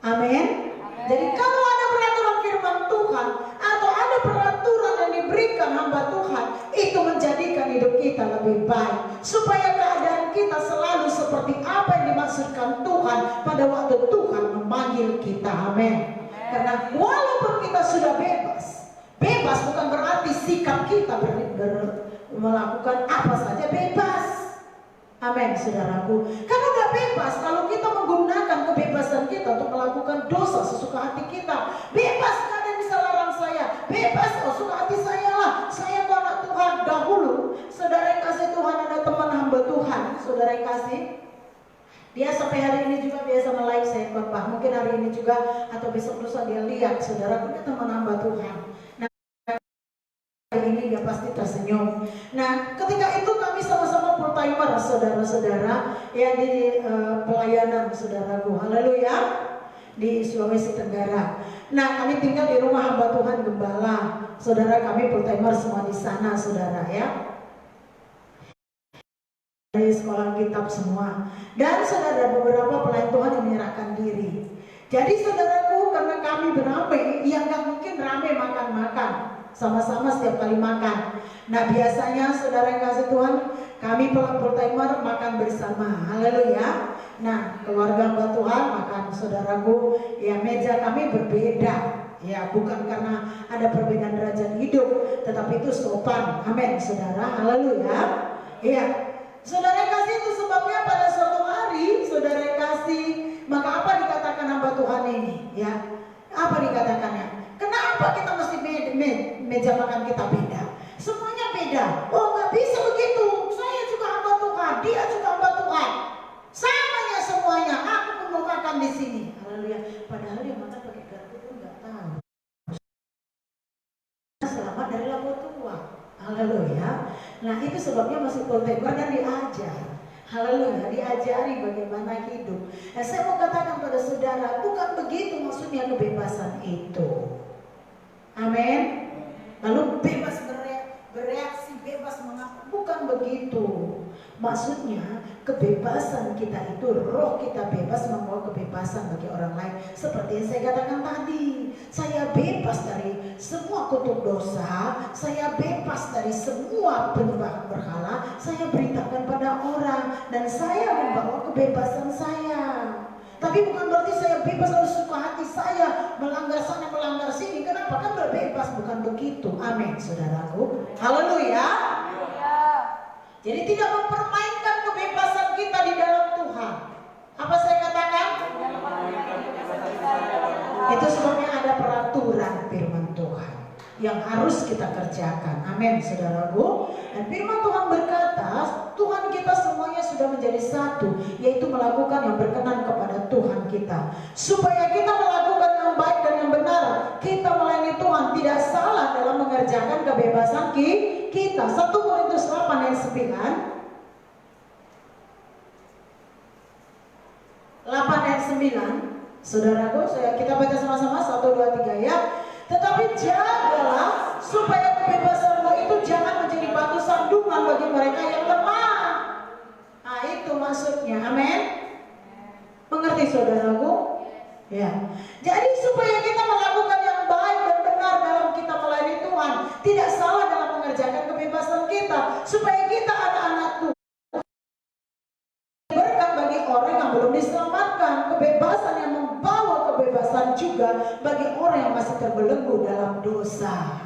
Amin. Jadi kalau ada peraturan firman Tuhan atau ada peraturan yang diberikan hamba Tuhan, itu menjadikan hidup kita lebih baik, supaya keadaan kita selalu seperti apa yang dimaksudkan Tuhan pada waktu Tuhan memanggil kita. Amin. Karena walaupun kita sudah bebas bukan berarti sikap kita melakukan apa saja bebas. Amin, saudaraku. Karena gak bebas kalau kita menggunakan kebebasan kita untuk melakukan dosa sesuka hati kita. Bebas, gak ada yang bisa larang saya. Bebas, suka hati saya lah. Saya tuh anak Tuhan. Dahulu, saudara yang kasih Tuhan, ada teman hamba Tuhan, saudara yang kasih, dia sampai hari ini juga biasa melive saya khotbah. Mungkin hari ini juga atau besok lusa dia lihat, saudara punya teman hamba Tuhan. Ini dia pasti tersenyum. Nah, ketika itu kami sama-sama full timer, saudara-saudara, ya di pelayanan, saudaraku, haleluya, di Sulawesi Tenggara. Nah, kami tinggal di rumah hamba Tuhan Gembala, saudara, kami full timer semua di sana, saudara, ya. Dari sekolah kitab semua. Dan saudara, beberapa pelayan Tuhan yang menyerahkan diri. Jadi saudaraku, karena kami beramai, ya nggak mungkin ramai makan-makan sama-sama setiap kali makan. Nah, biasanya saudara yang kasih Tuhan, kami full timer makan bersama. Haleluya. Nah, keluarga hamba Tuhan makan, saudaraku, ya meja kami berbeda. Ya, bukan karena ada perbedaan derajat hidup, tetapi itu sopan. Amin, saudara. Haleluya. Iya. Saudara yang kasih, itu sebabnya pada suatu hari saudara yang kasih Maka apa dikatakan hamba Tuhan ini? Ya, apa dikatakannya? Kenapa kita mesti meja makan kita beda? Semuanya beda. Oh, nggak bisa begitu. Saya juga hamba Tuhan, dia juga hamba Tuhan. Samanya semuanya. Aku pun mau makan di sini. Haleluya. Padahal dia makan pakai garpu pun nggak tahu. Selamat dari labu tua. Haleluya. Nah, itu sebabnya masih kontemporer dan diajar. Haleluya, diajari bagaimana hidup. Nah, saya mau katakan pada saudara, bukan begitu maksudnya kebebasan itu. Amin. Lalu bebas bereaksi, bebas mengapa? Bukan begitu. Maksudnya kebebasan kita itu, roh kita bebas membawa kebebasan bagi orang lain. Seperti yang saya katakan tadi, saya bebas dari semua kutuk dosa, saya bebas dari semua penyembahan berhala. Saya beritakan pada orang dan saya membawa kebebasan saya. Tapi bukan berarti saya bebas lalu suka hati saya melanggar sana melanggar sini. Kenapa? Kan berbebas, bukan begitu. Amin, saudaraku. Haleluya. Jadi tidak mempermainkan kebebasan kita di dalam Tuhan. Apa saya katakan? Itu sebabnya ada peraturan firman Tuhan yang harus kita kerjakan. Amin, saudaraku. Dan firman Tuhan berkata, Tuhan kita semuanya sudah menjadi satu, yaitu melakukan yang berkenan kepada Tuhan kita. Supaya kita melakukan yang baik dan yang benar, kita melayani Tuhan, tidak salah dalam mengerjakan kebebasan kita. 1 Korintus 8 ayat 9. 8 ayat 9. Saudaraku, kita baca sama-sama 1, 2, 3 ya. Tetapi jagalah supaya kebebasanmu itu jangan menjadi batu sandungan bagi mereka yang lemah. Nah, itu maksudnya. Amin. Mengerti saudaraku? Ya. Jadi supaya kita melakukan yang baik dan benar dalam kita melayani Tuhan, tidak salah dalam mengerjakan kebebasan kita, supaya kita anak-anak Tuhan berkat bagi orang yang belum diselamatkan, kebebasan yang membawa kebebasan juga bagi orang yang masih terbelenggu dalam dosa.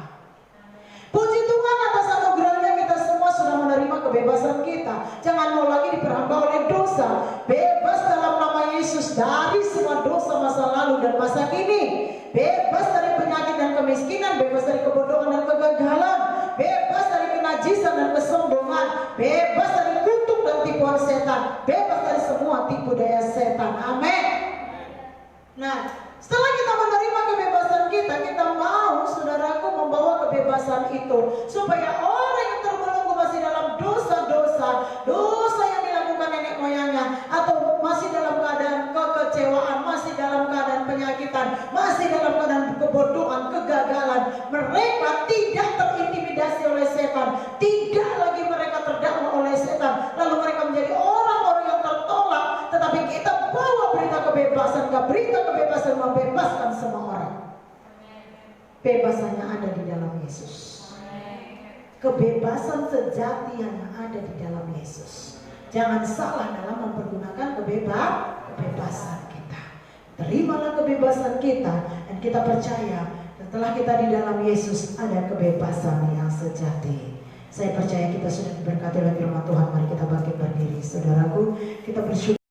Puji Tuhan atas anugerahnya kita semua sudah menerima kebebasan kita. Jangan mau lagi diperhamba oleh dosa. Bebas dalam nama Yesus dari semua dosa masa lalu dan masa kini. Bebas dari penyakit dan kemiskinan, bebas dari kebodohan dan kegagalan, bebas dari kenajisan dan kesombongan, bebas dari kutuk dan tipuan setan, bebas dari semua tipu daya setan. Amin. Nah, setelah kita menerima kebebasan kita mau, saudaraku, membawa kebebasan itu supaya orang yang terbelenggu masih dalam dosa yang dilakukan nenek moyangnya, atau masih dalam keadaan kekecewaan, masih dalam keadaan penyakitan, masih dalam keadaan kebodohan, kegagalan, mereka tidak terintimidasi oleh setan, tidak lagi mereka terdakwa oleh setan, lalu mereka menjadi orang-orang yang tertolak, tetapi kita bawa berita kebebasan, berita kebebasan membebaskan semua orang. Kebebasannya ada di dalam Yesus. Kebebasan sejati yang ada di dalam Yesus. Jangan salah dalam mempergunakan kebebasan kita. Terimalah kebebasan kita dan kita percaya setelah kita di dalam Yesus ada kebebasan yang sejati. Saya percaya kita sudah diberkati oleh firman Tuhan. Mari kita bangkit berdiri, saudaraku. Kita bersyukur.